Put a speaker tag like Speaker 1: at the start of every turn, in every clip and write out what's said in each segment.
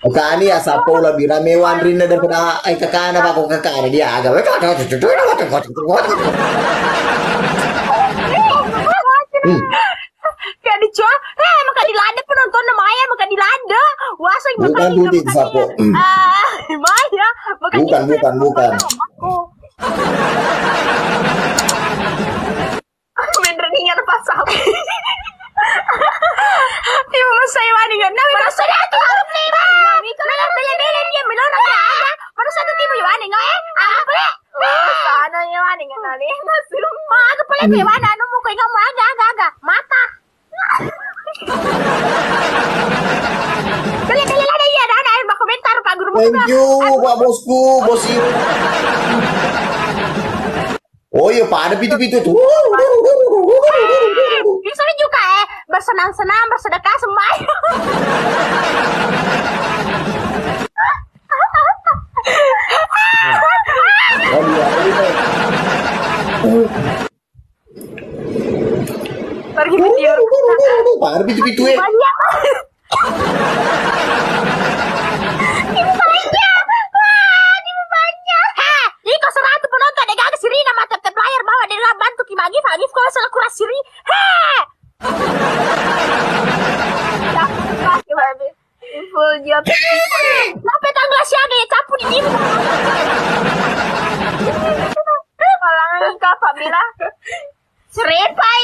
Speaker 1: Kani ya sapo lebih ramewan rinda daripada kakana aku kakana dia agak.
Speaker 2: Kayak dijual, maka dilada penonton namanya maka dilada. Wah, saya
Speaker 1: bukan butik sapo.
Speaker 2: Maya, maka
Speaker 1: bukan.
Speaker 2: Bener nih yang pas sapo. Tiba saya wani nggak nawi rasa dia tuh harus nih bang. Bela dia bilang nggak ada. Baru satu tiba yang wani nggak boleh. Sana yang wani nggak nali. Aku boleh kayak mana? Nemu kayak kamu agak mata. Beli ada ya ada yang komentar Pak Guru.
Speaker 1: Thank you Pak Bosku, bosi. Oh iya Pak ada pitu tuh.
Speaker 2: Bisa juga bersenang-senang bersedekah sembahyang. Pergi tidur.
Speaker 1: Pak ada pitu ya.
Speaker 2: Sampai tanggal siaga ya capu di ibu. Kalangan kapal bila serepai.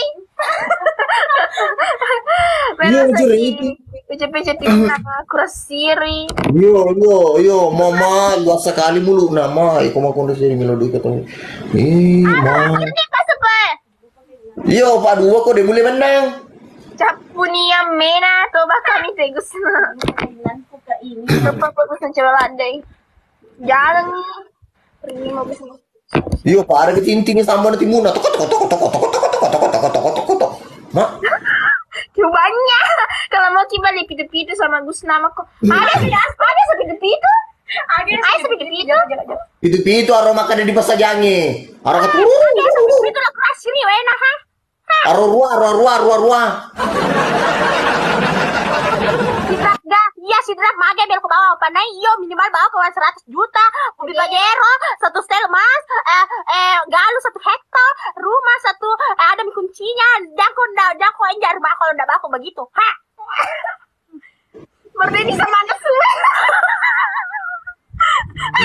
Speaker 1: Iya cerita.
Speaker 2: Pece nama kurasiri.
Speaker 1: Yo, mama luas sekali mulu nama. Iko mau kondisi melodi ketemu. Ma.
Speaker 2: Ini pas apa?
Speaker 1: Yo, Pak Dua kok dia mulai menang.
Speaker 2: Capunia mena atau bakal nih tegus. Apa bagus coba landai. Jalan nih. Pergi mau bisa.
Speaker 1: Yo, Pak ada ketintingnya sama nanti muna. Tok. Mak.
Speaker 2: Cobanya. Kalau mau coba lihat pitu-pitu sama Gus nama kok. Ada sepitu-pitu. Ada sepitu-pitu.
Speaker 1: Pitu aroma makan di pasar jange. Aroma tuh.
Speaker 2: Itu lah keras ini wena ha.
Speaker 1: Arua.
Speaker 2: Sidrak mage biar ke bawah panai yo minimal bawa kawan 100 juta mobil Pajero 1 setel emas galu 1 hektar rumah 1 ada kuncinya dako enggak rumah kalau enggak baku begitu ha berdiri sama anak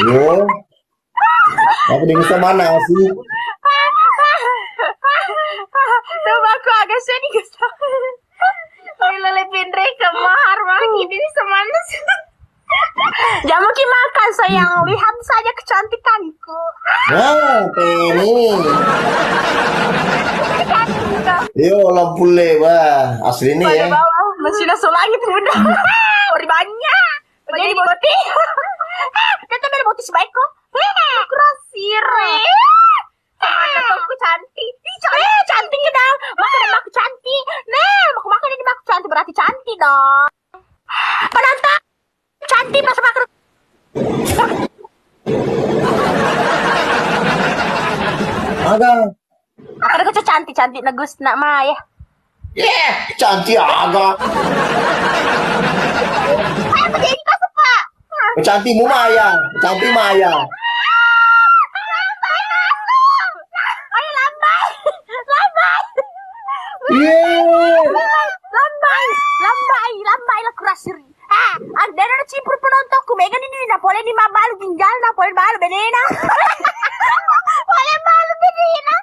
Speaker 1: yo aku dengan sama mana sih
Speaker 2: tuh aku agak sedih guys. Lebih ke mahar lagi ini semana sih. Jangan mungkin makan sayang lihat saja kecantikanku.
Speaker 1: Ini. Yo lampu lebar asli nih ya.
Speaker 2: Masih nasi langit udah. Ori banyak. Jadi boti. Tetap ada boti sebaik kok. Krasir. Aku cantik. Cantik dong. Makan aku cantik. Nah, aku makan ini aku cantik berarti cantik dong. Penonton cantik pas makan.
Speaker 1: Ada.
Speaker 2: Makan aku cantik negus nak Maya.
Speaker 1: Cantik agak.
Speaker 2: Apa jadi pas Pak?
Speaker 1: Cantikmu Maya, cantik Maya.
Speaker 2: Lambai lah kurasiri. Ada cipur penontonku. Megan ini Napoleon 5 balu ginjal, Napoleon balu benena. Napoleon balu benena.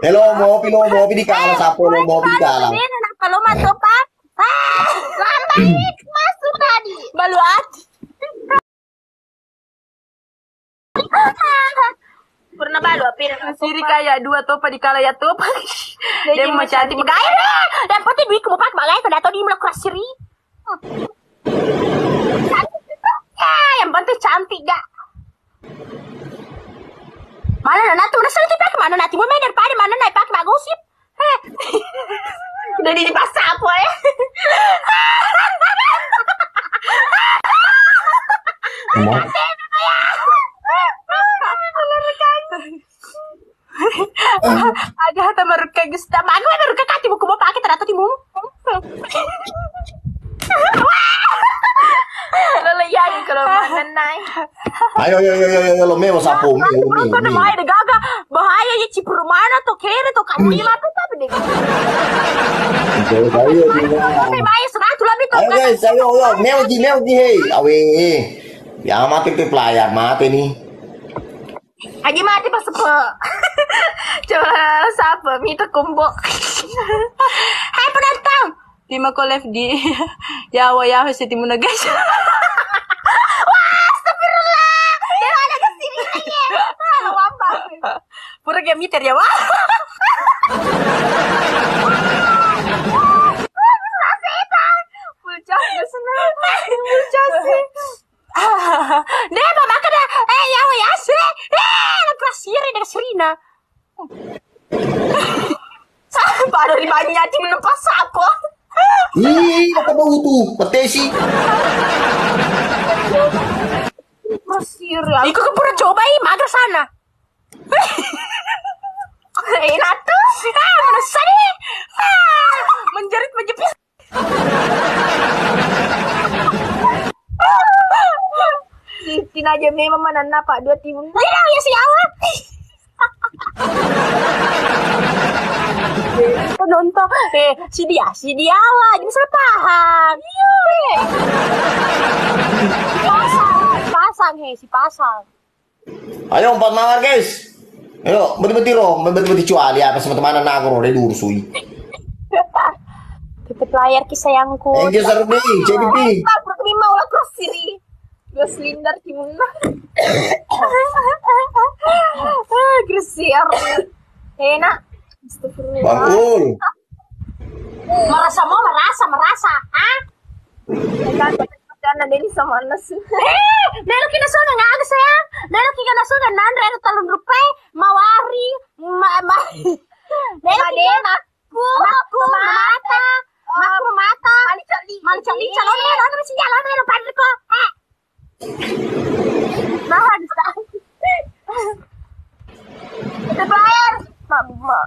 Speaker 1: Hello, mau di kala sapo lo mau di kala.
Speaker 2: Kalau masuk Pak. Lambai masuk tadi. Balu ati. Pernah balu apir siri kayak 2 topa di kala ya topa. Dia mau cantik magaya. Dan pati duit mau pakai magaya kada tahu di mulai keras siri. Yang penting cantik gak. Mana nanti udah selesai pakai mana nanti mau main daripada mana naik pakai bagosip. Udah di pasar apa ya? Ada hata merukai gusta. Mago merukai kati buku mau pakai ternyata timu. Nai.
Speaker 1: Ayo, lo meo sapo, meo.
Speaker 2: Kan mai de gaga bahaya ya cipur mana tuh kere tuh kamu ini mati tapi deh.
Speaker 1: Ayo,
Speaker 2: Tapi mai serah tuh lebih tuh.
Speaker 1: ayo guys, ayo, meo di, hei, awe, ya mati ke pelayar, mati nih.
Speaker 2: Aji mati pas sepe. Coba siapa minta kumbo. Hai pendatang. Lima ko left di Yawa City Muna guys. Wah, astagfirullah. Dia ada ke sini aja. Wamba. Pura game meter ya, wah. Pucas senang. Pucas sih. Deh, mama kada. Yawa Yasre. Nak kasir dengan Serina. Pada di banyak di lepas apa?
Speaker 1: Ih, apa bau tuh? Petesi.
Speaker 2: Mesir ya. Ikut ke pura coba mager sana. Enak tuh. Mana sani? Menjerit menjepit. Sitin aja memang mana Pak 2 timun. Tidak ya si awak. Nonton si dia lah jadi salah paham iya si pasang
Speaker 1: Ayo 4 mawar guys. Ayo beti-beti cuali apa sama teman anak aku udah durusui.
Speaker 2: Tipe layar kisayangku.
Speaker 1: Enggak seru nih, JDP.
Speaker 2: Tak terima ulah cross siri. Gue silindar gimana? Gresiar. Enak.
Speaker 1: Bangul.
Speaker 2: Merasa. Ah? Karena Deni sama Anas. Nelo kina sudah nggak ada sayang. Nelo kina sudah nandre ada talun rupai mawari Nelo kina maku mata. Mali calon Nelo masih jalan Nelo padri kok. Nahan sah. Kita bayar. Mama.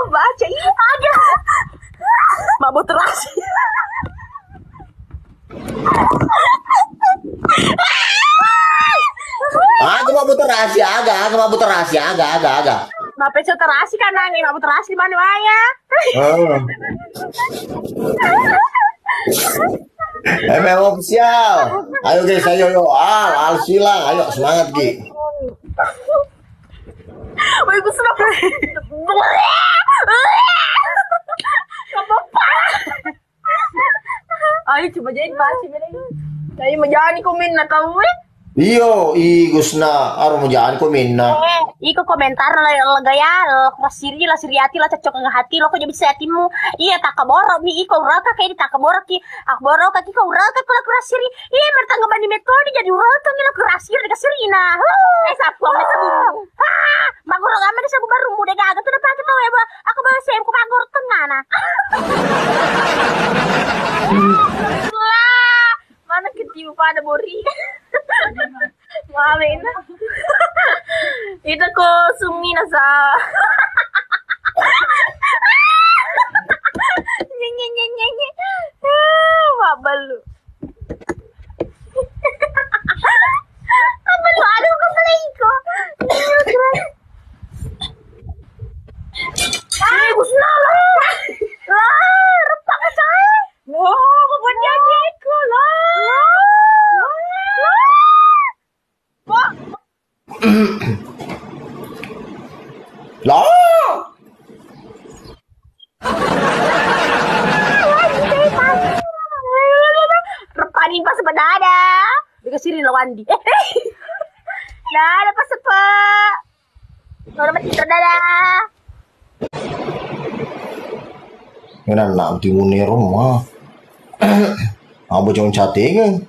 Speaker 2: Baca iya ada. Mabuk terasi.
Speaker 1: Aku mabuk terasi agak.
Speaker 2: Bapak itu terasi kan nangis, mabuk terasi di mana ya?
Speaker 1: ML official. Ayo guys, ayo Al silang, ayo semangat Ki.
Speaker 2: Woi, gue sudah ayo coba jadi masih beda. Saya menjadi komen na tahu
Speaker 1: Iyo, Gusna, aro mo jaan ko minna.
Speaker 2: Iko komentar lah gaya siri lah cocok nggak hati lo kok jadi setimu. Iya tak kaboro mi iko uraka kayak di tak kaboro ki akboro kaki kau uraka kalau kurasiri. Iya mertangga bani metode jadi uraka ngila kurasiri dengan Serina. Sapu ame sabu. Magoro ame di sabu baru muda gaga tuh dapat kita ya aku bawa sem ko magor tengah na. Mana ketipu pada bori. Maafin. Itu ko sumi na sa. Nyenyenyenyenye. Mabalu. Mabalu aduh ko play ko. Ay, Gusna lah. Repak ka say. Wah, mabunyagi ko lah.
Speaker 1: Lah.
Speaker 2: Repanin pas bedada. Dikasih lawandi. Dah, lepas apa? Orang mati terdada.
Speaker 1: Yan lang di munir mo. Abo jong chatting.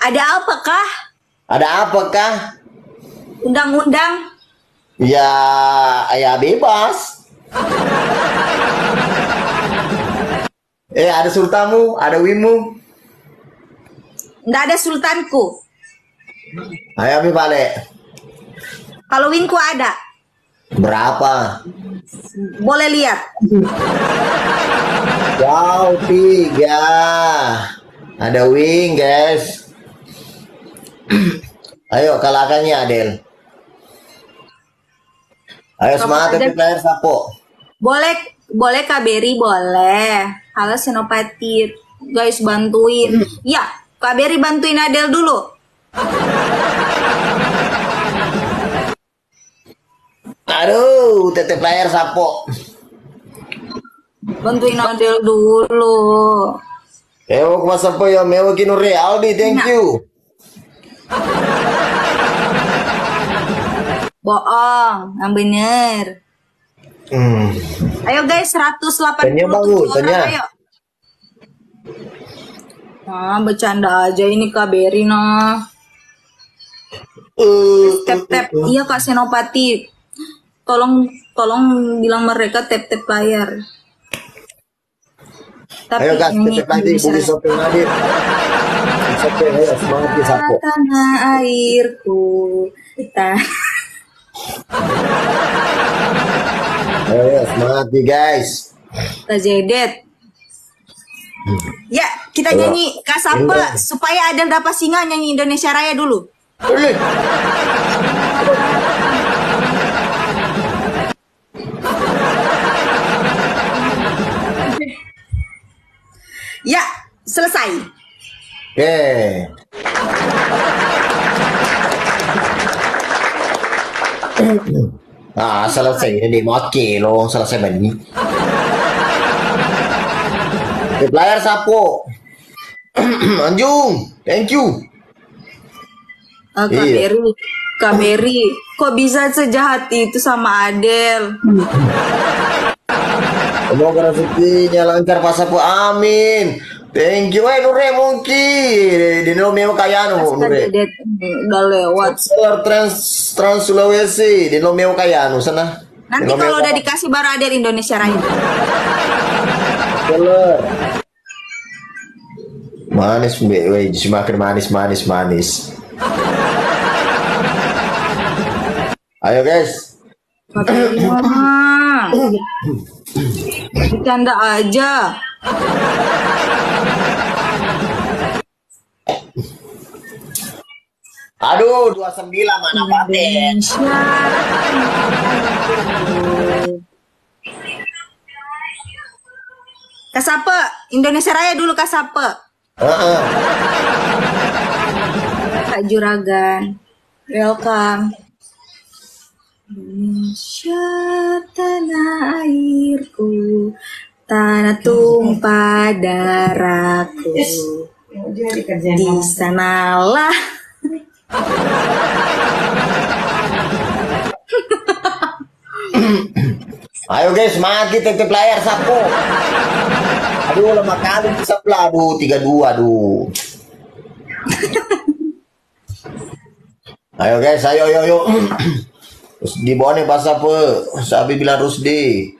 Speaker 3: Ada apakah?
Speaker 1: Ada apakah?
Speaker 3: Undang-undang?
Speaker 1: Ya, ayah bebas. Ada sultamu, ada wimu.
Speaker 3: Nggak ada sultanku.
Speaker 1: Ayah mi balik.
Speaker 3: Kalau winku ada,
Speaker 1: Berapa?
Speaker 3: boleh lihat.
Speaker 1: Wow, 3. Ada wing, guys. Ayo, kalahkannya, Adel. Ayo, semangat
Speaker 3: Adel.
Speaker 1: tetep layar sapo.
Speaker 3: Boleh Kak Beri, boleh. Halo Senopati, guys bantuin. Ya, Kak Beri bantuin Adel dulu.
Speaker 1: Aduh, tetep layar sapo.
Speaker 3: Bantuin Adel dulu.
Speaker 1: Ewo kuma sapo ya, mewo kinure. Aldi, thank
Speaker 3: Nah.
Speaker 1: you.
Speaker 3: Bohong, yang bener. Ayo guys, 187
Speaker 1: Tanya, Bang,
Speaker 3: orang,
Speaker 1: tanya.
Speaker 3: ayo. Nah, bercanda aja ini Kak Beri nah. Tap-tap, iya Kak Senopati. Tolong bilang mereka tap-tap layar. Tapi
Speaker 1: Ayo, guys,
Speaker 3: ini
Speaker 1: tetep lagi. Budi shopping Adil. Shopping, ayo, semangat di sapo.
Speaker 3: tanah airku.
Speaker 1: Ayo, semangat nih, guys.
Speaker 3: Tajedet. Ya, kita
Speaker 1: Ayo.
Speaker 3: nyanyi Kak Sape
Speaker 1: Indra.
Speaker 3: supaya Adel dapat singa, nyanyi Indonesia Raya dulu.
Speaker 1: Boleh.
Speaker 3: Ya, selesai.
Speaker 1: Oke. Selesai ini mati loh, selesai bani. Layar sapo. Anjung, thank you.
Speaker 3: Kak
Speaker 1: Iya.
Speaker 3: Beri, kok bisa sejahat itu sama Adel?
Speaker 1: Semoga rezekinya lancar pas sapo, amin. Thank you, Nure mungkin. Di Nomeo Kayano, Nure.
Speaker 3: Tajedet udah lewat.
Speaker 1: Seller Trans Sulawesi, di Nomeo Kayano sana.
Speaker 3: Nanti kalau udah dikasih baru Adel Indonesia Raya.
Speaker 1: Seller. Manis, weh, semakin manis. Ayo guys.
Speaker 3: Bercanda aja.
Speaker 1: Aduh, 29 mana paten?
Speaker 3: Kak Sape, Indonesia Raya dulu Kak Sape.
Speaker 1: Heeh.
Speaker 3: Kak Juragan, welcome. Indonesia tanah airku, tanah tumpah darahku. Di sanalah.
Speaker 1: Ayo guys, mati tetep layar sapo. Aduh, lemah kali bisa pula. Aduh, 32, aduh. Ayo guys, ayo. Terus di bawah nih pas apa? Sabi bilang Rusdi.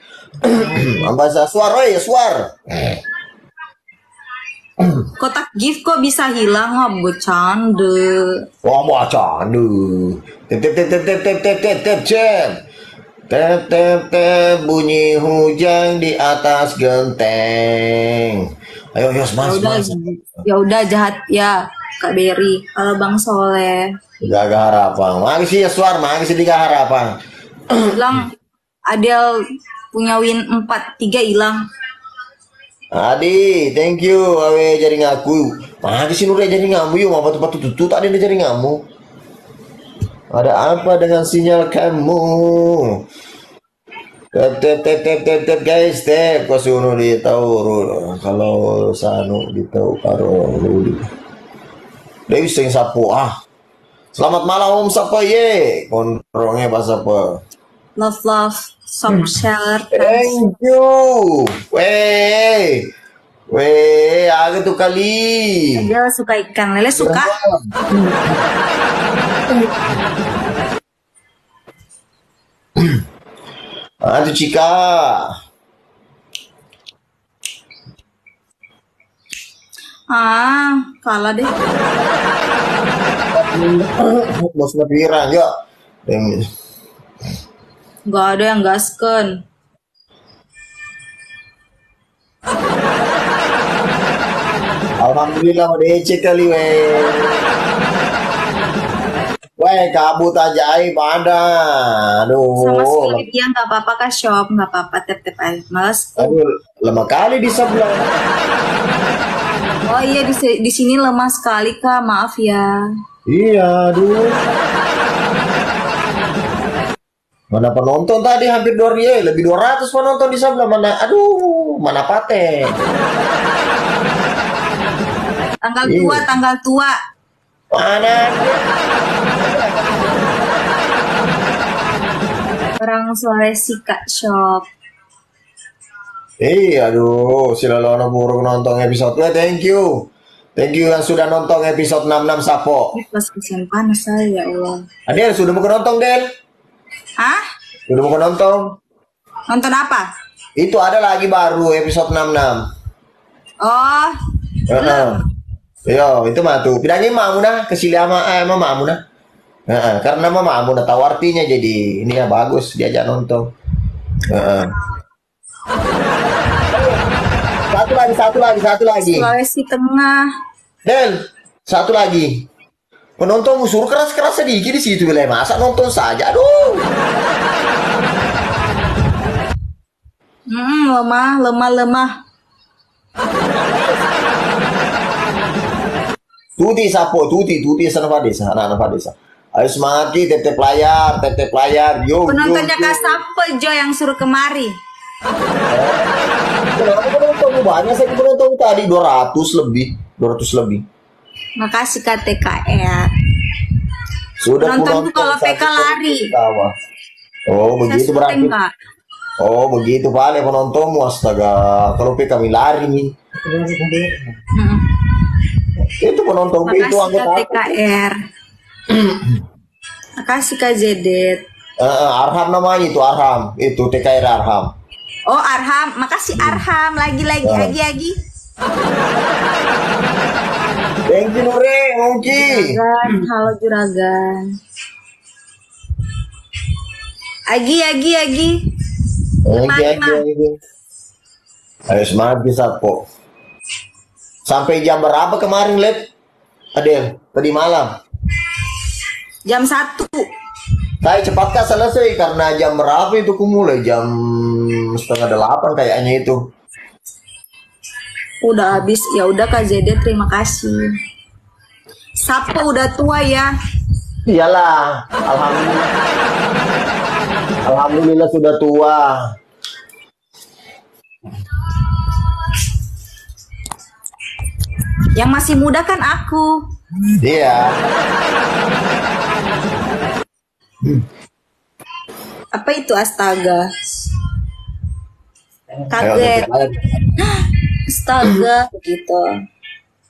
Speaker 1: Ambasa suar, ya suar.
Speaker 3: Kotak gift kok bisa hilang? Oh, bercanda.
Speaker 1: Wah, baca, aduh. Tep, cem. Tep, bunyi hujan di atas genteng. Ayo, semangat.
Speaker 3: Ya udah jahat ya, Kak Beri. Kalau Bang Soleh
Speaker 1: Gak harapan. Makasih ya suar, makasih tiga harapan.
Speaker 3: bilang Adel punya win 4-3 hilang.
Speaker 1: Adi, thank you. Awe jaring aku. Makasih Nure jaring kamu yuk, apa tempat tutut ada di jaring kamu. Ada apa dengan sinyal kamu? Tep guys, tep kau suruh dia tahu kalau sanu dia tahu karo ruli. Dewi sing sapu Selamat malam Om Sapa ye. Konrongnya pas apa?
Speaker 3: Love, share.
Speaker 1: Thank you. Weh, ada tuh kali.
Speaker 3: Adel suka ikan lele, suka.
Speaker 1: Aduh Cika.
Speaker 3: Kalah deh.
Speaker 1: Bos pirang ya.
Speaker 3: Nggak ada yang gasken.
Speaker 1: Alhamdulillah udah ecek kali weh. Weh, kabut ajaib ada.
Speaker 3: Sama
Speaker 1: Aduh.
Speaker 3: sekali dia nggak apa-apa kak shop, nggak apa-apa tep-tep aja. Males.
Speaker 1: Aduh, lemah kali di sebelah.
Speaker 3: Oh iya di sini lemah sekali kak, maaf ya.
Speaker 1: Iya, aduh. Mana penonton tadi hampir 200, lebih 200 penonton di sebelah mana? Aduh, mana pate?
Speaker 3: Tanggal
Speaker 1: Iya.
Speaker 3: tua, tanggal tua.
Speaker 1: Mana?
Speaker 3: Orang Sulawesi kak shop.
Speaker 1: Aduh, sila lono burung nonton episode gue, thank you. Thank you yang sudah nonton episode 66 Sapo.
Speaker 3: Pas kesian panas saya ya Allah.
Speaker 1: Adel, sudah mau nonton, Del?
Speaker 3: Hah?
Speaker 1: Sudah mau nonton?
Speaker 3: Nonton apa?
Speaker 1: Itu ada lagi baru episode 66.
Speaker 3: Oh,
Speaker 1: Heeh. Yo, itu mah tuh. Bilangnya Mamuna kesili sama Mamuna. Heeh, karena Mamuna tahu artinya jadi ini ya bagus diajak nonton. Heeh. Satu lagi.
Speaker 3: Sulawesi Tengah.
Speaker 1: Del, satu lagi. Penonton suruh keras-keras sedikit di situ boleh masa nonton saja. Aduh.
Speaker 3: Lemah.
Speaker 1: Tuti sapo, tuti sana Fadesa, anak Fadesa. Ayo semangat ki, tetep layar, yo.
Speaker 3: Penontonnya Kak Sape Jo yang suruh kemari.
Speaker 1: Kenapa penonton banyak? Saya penonton tadi 200 lebih.
Speaker 3: Makasih KTKR.
Speaker 1: Sudah
Speaker 3: Penontonku kalau PK
Speaker 1: satu
Speaker 3: lari.
Speaker 1: ketawa. Oh,
Speaker 3: Saya
Speaker 1: begitu berarti.
Speaker 3: syuting, Kak.
Speaker 1: Oh, begitu Pak, penontonmu astaga. Kalau PK kami lari nih.
Speaker 3: Mm.
Speaker 1: Itu penonton itu
Speaker 3: Makasih
Speaker 1: anggota.
Speaker 3: KTKR. Makasih Kak Zedet.
Speaker 1: Arham namanya itu Arham. Itu TKR Arham.
Speaker 3: Oh Arham, makasih Arham. Lagi Agi.
Speaker 1: Thank you Nure, Ngongki.
Speaker 3: Juragan, halo Juragan. Agi.
Speaker 1: Ayo semangat bisa kok. Sampai jam berapa kemarin, Lep? Adel, tadi malam.
Speaker 3: Jam 1.
Speaker 1: Saya cepatkah selesai karena jam berapa itu kumulai? Jam 7:30 kayaknya itu.
Speaker 3: Udah habis. Ya udah Kak Zedet, terima kasih. Sapo udah tua ya.
Speaker 1: Iyalah, alhamdulillah sudah tua.
Speaker 3: Yang masih muda kan aku.
Speaker 1: Iya.
Speaker 3: Apa itu astaga? Kaget. Astaga gitu.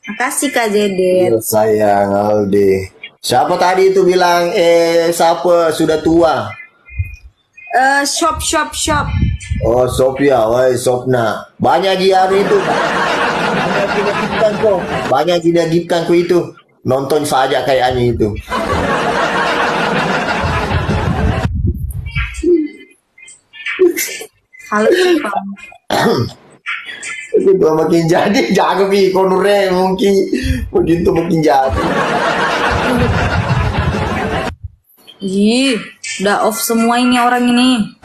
Speaker 3: Makasih Kak Zedet.
Speaker 1: Sayang Aldi. Siapa tadi itu bilang siapa sudah tua?
Speaker 3: Shop.
Speaker 1: Oh, Sophia, woi Sopna. Banyak dia itu. Banyak dinagipkan kok itu. Nonton saja kayaknya itu.
Speaker 3: Halo Jepang.
Speaker 1: Itu makin jadi jago pi konure mungkin begitu makin jadi.
Speaker 3: Ih, udah off semua ini orang ini.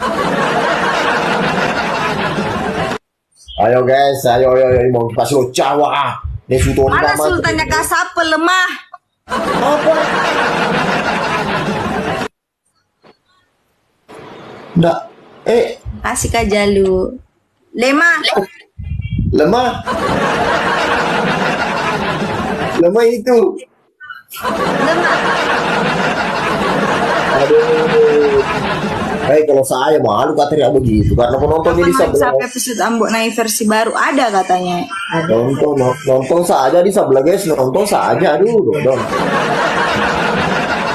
Speaker 1: Ayo guys, ayo mau kasih lo Jawa. Ini sudah
Speaker 3: Mana sultannya Kak Sape lemah?
Speaker 1: apa? Nggak,
Speaker 3: Kasih Kak Jalu. Lemah.
Speaker 1: lemah itu.
Speaker 3: Lemah.
Speaker 1: Aduh. Kalau saya malu katanya begitu karena penontonnya di
Speaker 3: Kapan
Speaker 1: sebelah.
Speaker 3: sampai episode Ambok naik versi baru ada katanya.
Speaker 1: Nonton saja di sebelah guys, nonton saja aduh dong.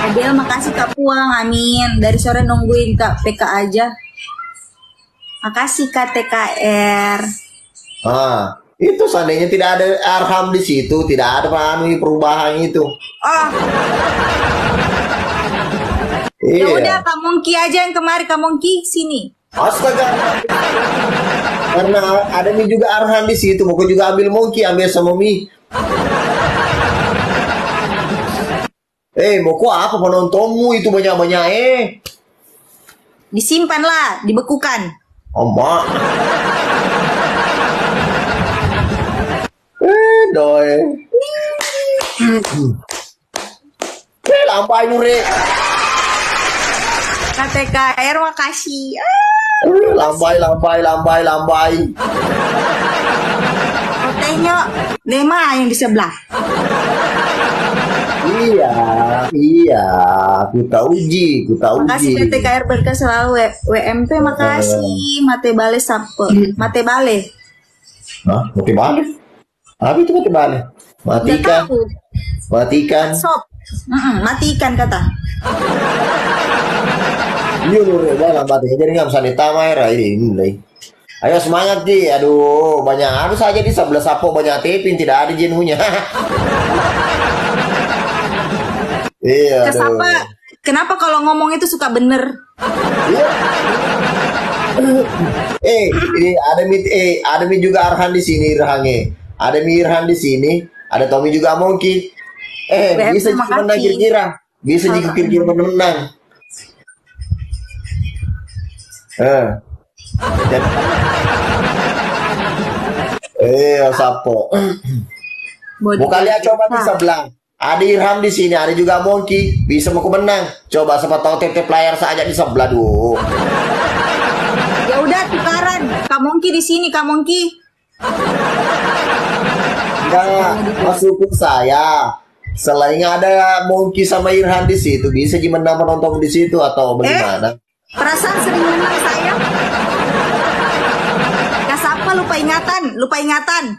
Speaker 3: Adel makasih Kak Puang, amin. Dari sore nungguin Kak PK aja. Makasih Kak TKR.
Speaker 1: Itu seandainya tidak ada Arham di situ, tidak ada perubahan itu.
Speaker 3: Oh, Ya udah,
Speaker 1: Iya.
Speaker 3: Kak Mongki aja yang kemari. Kak Mongki sini.
Speaker 1: Astaga. Karena ada Mi juga Arhan di situ, mau juga ambil Mongki, ambil sama Mi. Mau kok apa penontonmu itu banyak-banyak
Speaker 3: Disimpan lah, dibekukan.
Speaker 1: Emak. Doi. Lampai nure.
Speaker 3: KTKR makasih.
Speaker 1: Lambai.
Speaker 3: Kotenya Lema yang di sebelah.
Speaker 1: Iya, aku tahu Ji.
Speaker 3: Makasih KTKR berkah selalu WMP makasih. Mate bale sape. Mate bale.
Speaker 1: Hah? Mati balik? Apa itu mati balik?
Speaker 3: Nggak tahu.
Speaker 1: Matikan.
Speaker 3: Sop. Matikan kata.
Speaker 1: Iya nure dalam batin jadi nggak bisa ditamai ini. Ayo semangat Ji. Aduh, banyak harus aja di sebelah sapo banyak tipin tidak ada jenuhnya. Iya.
Speaker 3: Kesapa? Kenapa kalau ngomong itu suka bener?
Speaker 1: Iya. Ini ada Mi juga Arhan di sini Irhange. Ada Mi Irhan di sini, ada Tommy juga mungkin. Bisa jika menang kira-kira. Bisa jika kira-kira menang. Sapo. Buka lihat coba di sebelah. Ada Irham di sini, ada juga Mongki. Bisa mau menang. Coba siapa tahu TT player saja di sebelah dulu.
Speaker 3: Ya udah tukaran. Kak Mongki di sini, Kak Mongki.
Speaker 1: Enggak, masuk saya. Selain ada Mongki sama Irhan di situ, bisa gimana menonton di situ atau bagaimana?
Speaker 3: Perasaan sering menang saya. Kasapa lupa ingatan.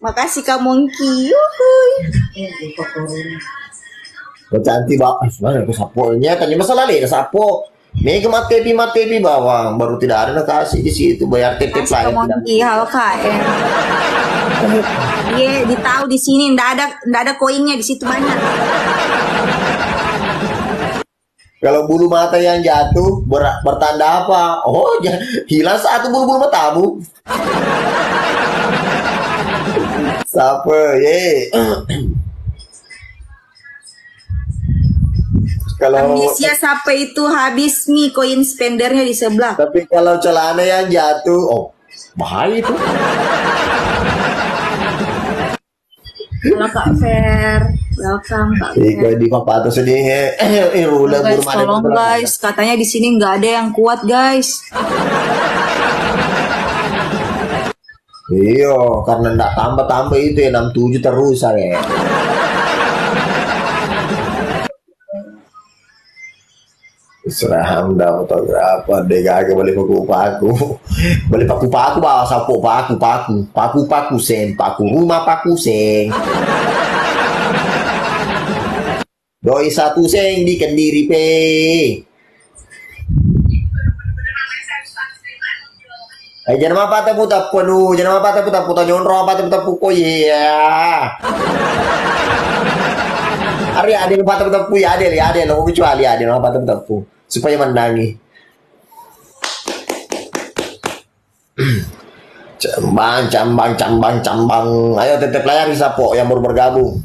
Speaker 3: Makasih Kak Mongki. Yuhuy.
Speaker 1: Cantik banget. Sebenarnya aku saponya tanya masalah ada sapo. Mega matepi bawang baru tidak ada kasih di situ bayar TP
Speaker 3: Kasih Kak Mongki halo KM. Iya, ditahu di sini ndak ada koinnya di situ banyak.
Speaker 1: Kalau bulu mata yang jatuh bertanda apa? Oh, hilang satu bulu matamu. Siapa? Kalau
Speaker 3: Amnesia sampai itu habis nih koin spendernya di sebelah.
Speaker 1: tapi kalau celana yang jatuh, bahaya itu.
Speaker 3: Halo Kak Fer, welcome Kak Fer.
Speaker 1: Di papato sedih.
Speaker 3: Guys, tolong guys, katanya di sini nggak ada yang kuat guys.
Speaker 1: Iya, karena nggak tambah itu ya 67 terus saya. Seraham dah fotografer deh gak balik paku balik paku bawa sapu paku sen paku rumah paku seng doi satu seng di Kendiri pe jangan apa tapu nu jangan apa tapu nyonro apa tapu ya Arya ada apa tapu ya ada lo kecuali ada apa tapu supaya menangi. Cambang. Ayo tetep layar di sapo yang baru bergabung.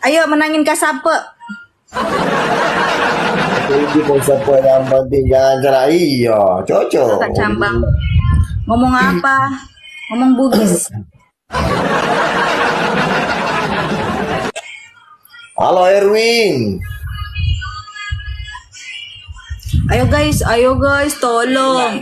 Speaker 3: Ayo menangin Kak Sape.
Speaker 1: Itu sapo yang penting jangan cerai. Iya, cocok.
Speaker 3: Kak Cambang. Ngomong apa? Ngomong Bugis.
Speaker 1: Halo Erwin.
Speaker 3: Ayo guys, tolong.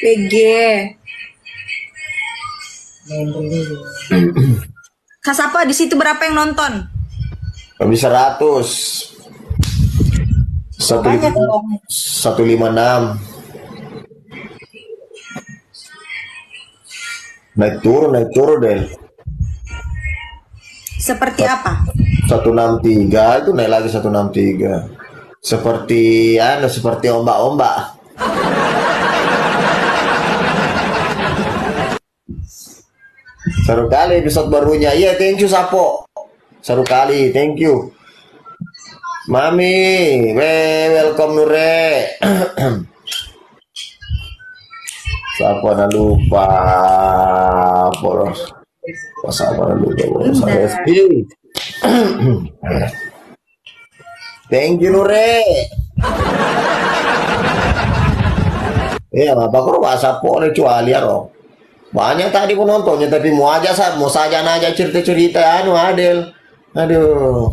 Speaker 3: PG. Kak Sapa di situ berapa yang nonton?
Speaker 1: Lebih 100. 156. Naik turun deh.
Speaker 3: Seperti apa?
Speaker 1: 163 itu naik lagi 163. Seperti seperti ombak-ombak. Seru kali episode barunya. Iya, thank you Sapo. Seru kali, thank you. Mami, welcome Nure. Siapa dah lupa polos. Siapa dah lupa polos. Thank you Nure. Iya, apa kau bahasa pole kecuali ya roh. Banyak tadi penontonnya tapi mau saja aja cerita-cerita Adel. Aduh.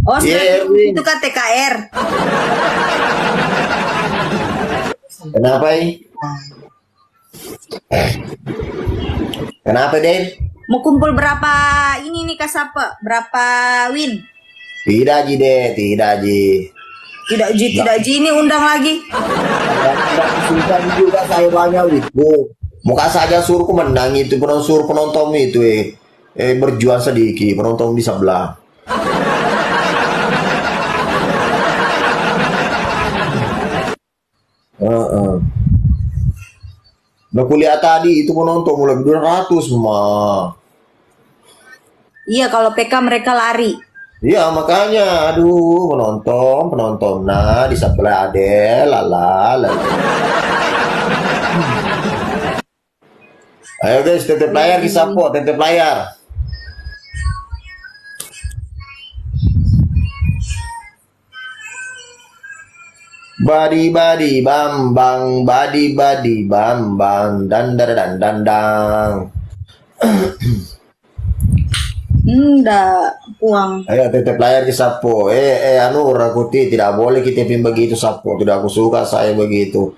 Speaker 3: Oh, itu kan TKR.
Speaker 1: Kenapa ini? Kenapa Den?
Speaker 3: Mau kumpul berapa ini nih Kasapa? Berapa win?
Speaker 1: Tidak Ji deh, tidak Ji.
Speaker 3: Tidak Ji ini undang lagi.
Speaker 1: Tidak juga saya banyak itu. Muka saja suruhku menang itu penonton itu berjuang sedikit penonton di sebelah. Udah kuliah tadi itu penonton mulai 200 semua.
Speaker 3: Iya, kalau PK mereka lari.
Speaker 1: Iya makanya, aduh penonton nah di sebelah Adel, lala. Ayo guys, tetep layar kisah po, tetep layar. Badi bam bang, badi bam bang, dan.
Speaker 3: Enggak, uang.
Speaker 1: Ayo tetep layar di Sapo. Rakuti tidak boleh kita pin begitu Sapo. Tidak aku suka saya begitu.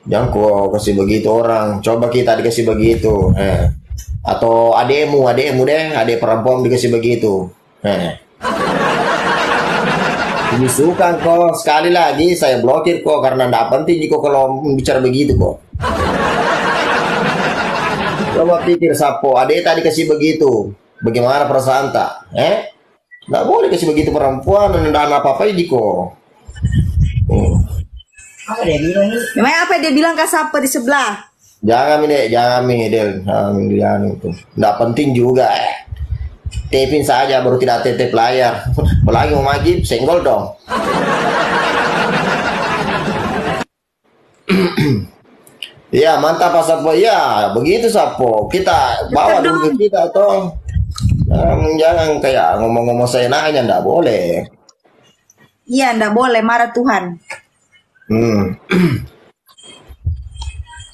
Speaker 1: Jangan kau kasih begitu orang. Coba kita dikasih begitu. Atau adekmu deh, adek perempuan dikasih begitu. Ini suka kok. Sekali lagi saya blokir kok karena tidak penting jika kalau bicara begitu kok. Coba pikir Sapo, adek tadi kasih begitu. Bagaimana perasaan tak? Nggak boleh kasih begitu perempuan dan apa-apa Jiko.
Speaker 3: Apa dia bilang ini? Memang apa dia bilang Kasapa di sebelah?
Speaker 1: Jangan Del. Jangan itu. Nggak penting juga. Tepin saja baru tidak tetep layar. Apalagi mau magib, senggol dong. Iya mantap Pak Sapo. Iya begitu Sapo. Kita bawa dulu kita toh. Jangan kayak ngomong-ngomong saya nanya, ndak boleh.
Speaker 3: Iya, ndak boleh, marah Tuhan.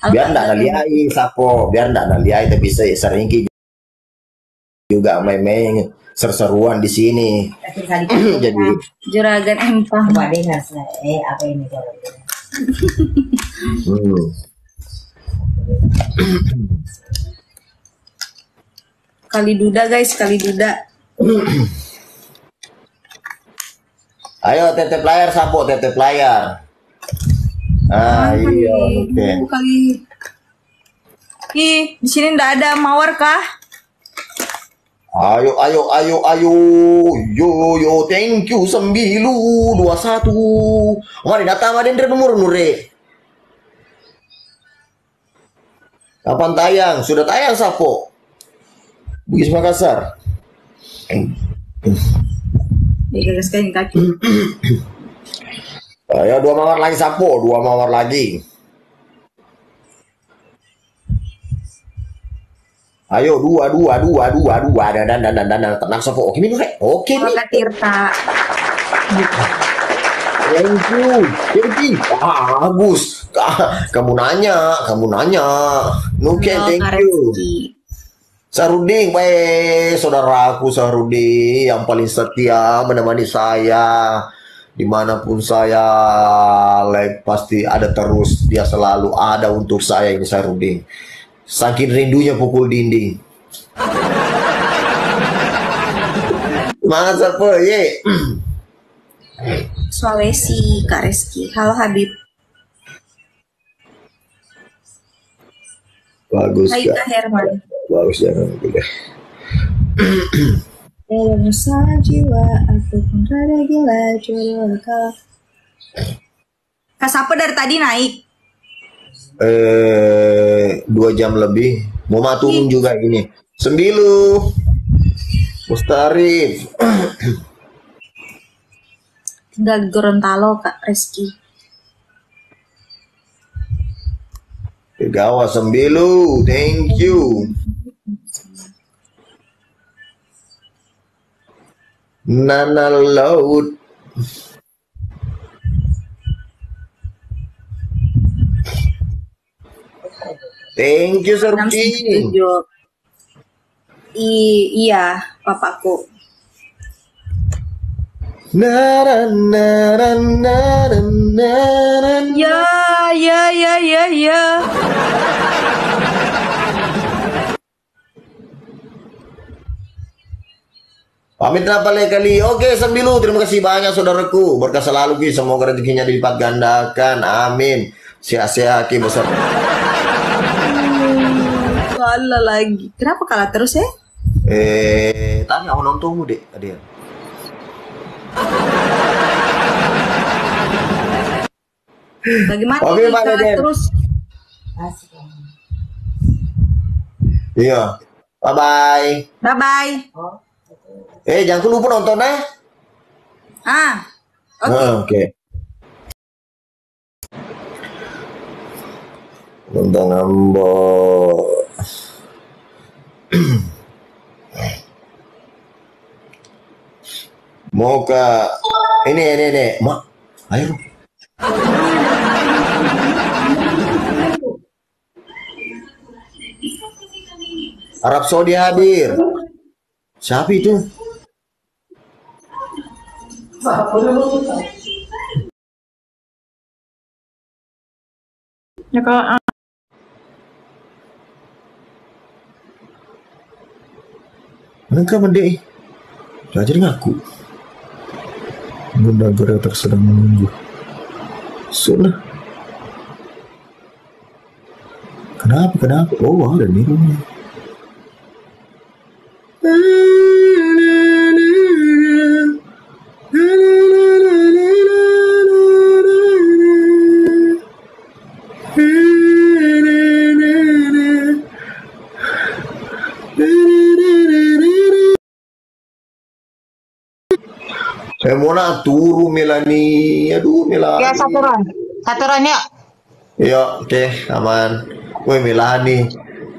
Speaker 1: Biar ndak naliai Sapo, biar ndak naliai tapi sering juga main-main seru-seruan di sini. Jadi
Speaker 3: juragan empang.
Speaker 2: apa ini kalau
Speaker 3: Kali duda guys, kali duda.
Speaker 1: Ayo tetep layar Sapo, tetep layar. Iya, oke.
Speaker 3: Kali. Ih, di sini ndak ada mawar kah?
Speaker 1: Ayo. Yo, thank you 921. Mari datang ada nomor Nure. Kapan tayang? Sudah tayang Sapo. Bugis Makassar.
Speaker 3: Gagaskan kaki.
Speaker 1: Ayo 2 mawar lagi Sapo, 2 mawar lagi. Ayo 2 dan tenang Sapo. Oke Min. Oke nih.
Speaker 3: Kak Tirta.
Speaker 1: Thank you. Kirti. Bagus. Kamu nanya. Oke, thank you. Saruding, saudaraku Saruding yang paling setia menemani saya dimanapun saya live pasti ada terus, dia selalu ada untuk saya ini Saruding. Saking rindunya pukul dinding. Semangat Sarpo, ye.
Speaker 3: Sulawesi, Kak Reski. Halo Habib.
Speaker 1: Bagus
Speaker 3: Hai Kak Herman.
Speaker 1: Bagus jangan boleh.
Speaker 3: Dalam masalah jiwa, aku pun rada gila jodoh kau. Kak Sapo dari tadi naik.
Speaker 1: 2 jam lebih. Mau turun juga ini. Sembilu. Mustarif.
Speaker 3: Tinggal di Gorontalo Kak Reski.
Speaker 1: Gawa Sembilu. Thank you. Nana Laut. Thank you Sergi.
Speaker 3: 697. Iya, papaku.
Speaker 1: Naran naran naran naran.
Speaker 3: Ya.
Speaker 1: Pamit na pala kali. Oke, Sembilu, terima kasih banyak saudaraku. Berkah selalu Ki, semoga rezekinya dilipat gandakan. Amin. Sia-sia Ki besar.
Speaker 3: Kalah lagi. Kenapa kalah terus ya?
Speaker 1: Tanya aku nontonmu dek, Adian.
Speaker 3: Bagaimana
Speaker 1: Oke,
Speaker 3: nih,
Speaker 1: Pak
Speaker 3: kalah
Speaker 1: Deden.
Speaker 3: terus?
Speaker 1: Iya. Bye bye.
Speaker 3: Bye bye.
Speaker 1: Jangan lupa nonton ya.
Speaker 3: Oke.
Speaker 1: Oke. Nonton Ambo. Mau ke ini. Mak, ayo. Arab Saudi hadir. Siapa itu?
Speaker 2: Ya kalau
Speaker 1: Mereka mendek. Gak jadi ngaku. Bunda Geratak sedang menunggu. Sudah. Kenapa? Oh, ada nih rumahnya. Mona turu Melani. Aduh Melani.
Speaker 4: Ya satu ron yuk.
Speaker 1: Yuk, oke, aman. Woi Melani,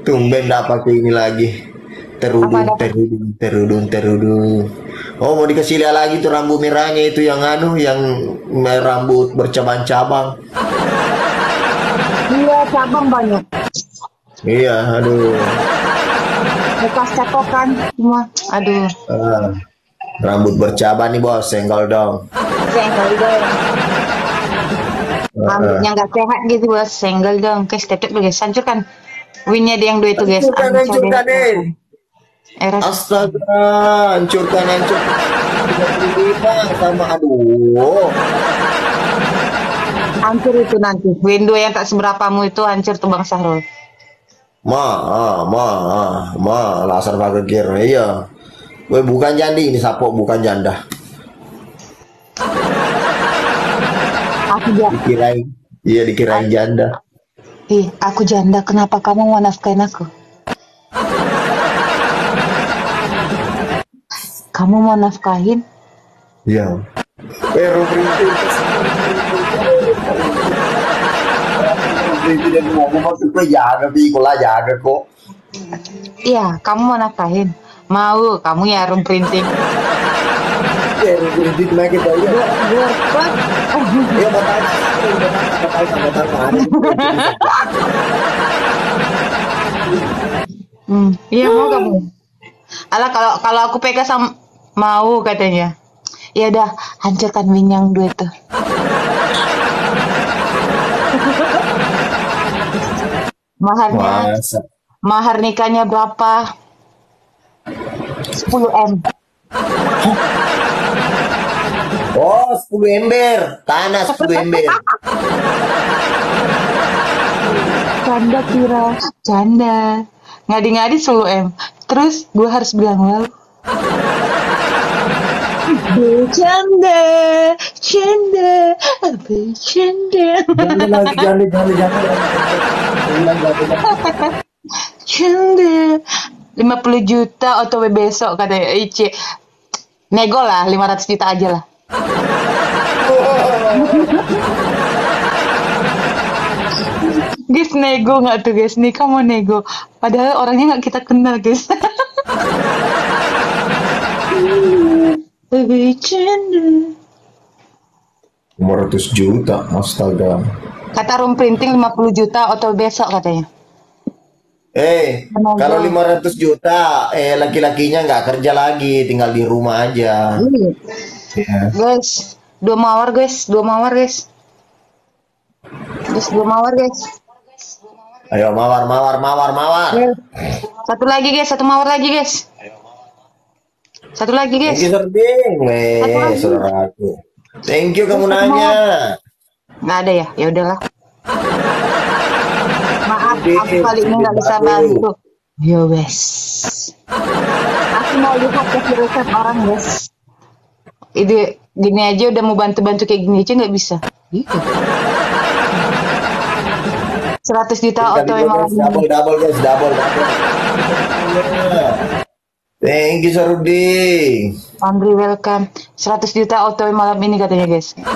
Speaker 1: tumben gak pakai ini lagi. Terudung. Oh, mau dikasih lihat lagi tuh rambut merahnya itu yang yang rambut bercabang-cabang.
Speaker 4: Iya cabang banyak.
Speaker 1: Iya, aduh.
Speaker 4: Bekas catokan semua. Aduh.
Speaker 1: Rambut bercabang nih bos, senggol dong.
Speaker 4: Senggol dong. Rambutnya nggak sehat gitu bos. Senggol dong. Guys, tetep guys. Hancurkan. Winnya dia yang dua itu guys.
Speaker 1: Hancurkan deh. Astaga, hancurkan. Sama aduh.
Speaker 4: Hancur itu nanti. Window yang tak seberapamu itu hancur tuh Bang Sahrul.
Speaker 1: Lasar pakai gear. Iya. Weh, bukan jandi ini Sapo, bukan janda.
Speaker 4: Aku
Speaker 1: dikirain janda.
Speaker 4: Aku janda. Kenapa kamu mau nafkain aku? Kamu mau nafkahin?
Speaker 1: Iya. Dia ngomong maksudnya jaga kok.
Speaker 4: Iya, kamu mau nafkahin. Mau, kamu ya room printing.
Speaker 1: Room printing lagi tadi.
Speaker 4: Iya mau kamu. Alah kalau aku pegang sama mau katanya. Ya udah, hancurkan minyak dua itu. Mahar nikahnya berapa? 10M.
Speaker 1: Oh, 10 ember. Tanah 10 ember.
Speaker 4: Canda kira. Canda. Ngadi-ngadi 10M. Terus gue harus bilang well. Bercanda, canda, bercanda,
Speaker 1: Jangan lagi, jangan.
Speaker 4: canda. 50 juta OTW besok katanya Ici. Nego lah 500 juta aja lah. Guys, nego nggak tuh guys? Nikah mau nego. Padahal orangnya nggak kita kenal guys. Bercanda.
Speaker 1: 500 juta, astaga.
Speaker 4: Kata room printing 50 juta OTW besok katanya. Semoga.
Speaker 1: Kalau 500 juta, laki-lakinya nggak kerja lagi, tinggal di rumah aja. Ya.
Speaker 4: Guys, 2 mawar guys, 2 mawar guys. Guys, 2 mawar guys.
Speaker 1: Ayo mawar.
Speaker 4: Satu lagi guys, 1 mawar lagi guys. Satu lagi guys.
Speaker 1: Thank you, Serding. Weh, saudaraku. Thank you kamu nanya.
Speaker 4: Nggak ada ya? Ya udahlah. Maaf, aku kali ini nggak bisa bantu. Yo guys. Aku mau lihat keseriusan orang guys. Ide gini aja udah mau bantu-bantu kayak gini aja nggak bisa. Gitu. 100 juta auto emang
Speaker 1: Double guys, double. Thank you Sarudi.
Speaker 4: Andri welcome. 100 juta auto malam ini katanya guys.
Speaker 1: 100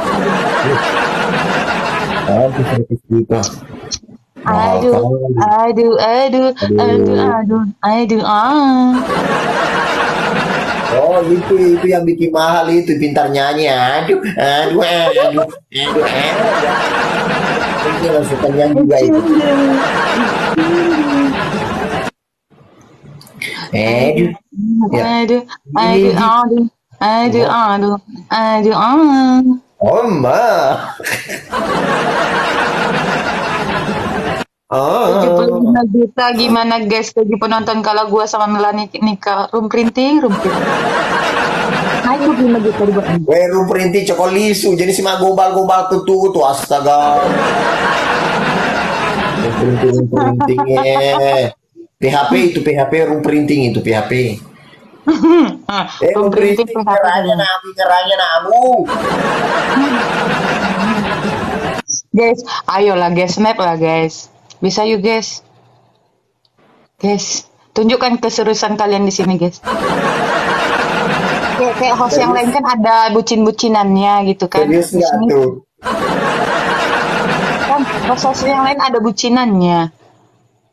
Speaker 1: juta.
Speaker 4: Aduh.
Speaker 1: Oh itu yang bikin mahal itu pintar nyanyi. Aduh. Itu langsung nyanyi juga itu. Oma.
Speaker 4: 75 juta gimana guys bagi penonton kalau gua sama Melani nikah room printing. Ayo 5 juta dibuat.
Speaker 1: Weh room printing cokolisu jadi si gobal tuh astaga. Room printingnya. PHP room printing itu PHP. Room printing ngeranya namu.
Speaker 4: Guys, ayolah guys, snap lah guys. Bisa yuk guys. Guys, tunjukkan keseriusan kalian di sini guys. Kayak host yang lain kan ada bucin-bucinannya gitu kan.
Speaker 1: Serius nggak tuh?
Speaker 4: Kan host yang lain ada bucinannya.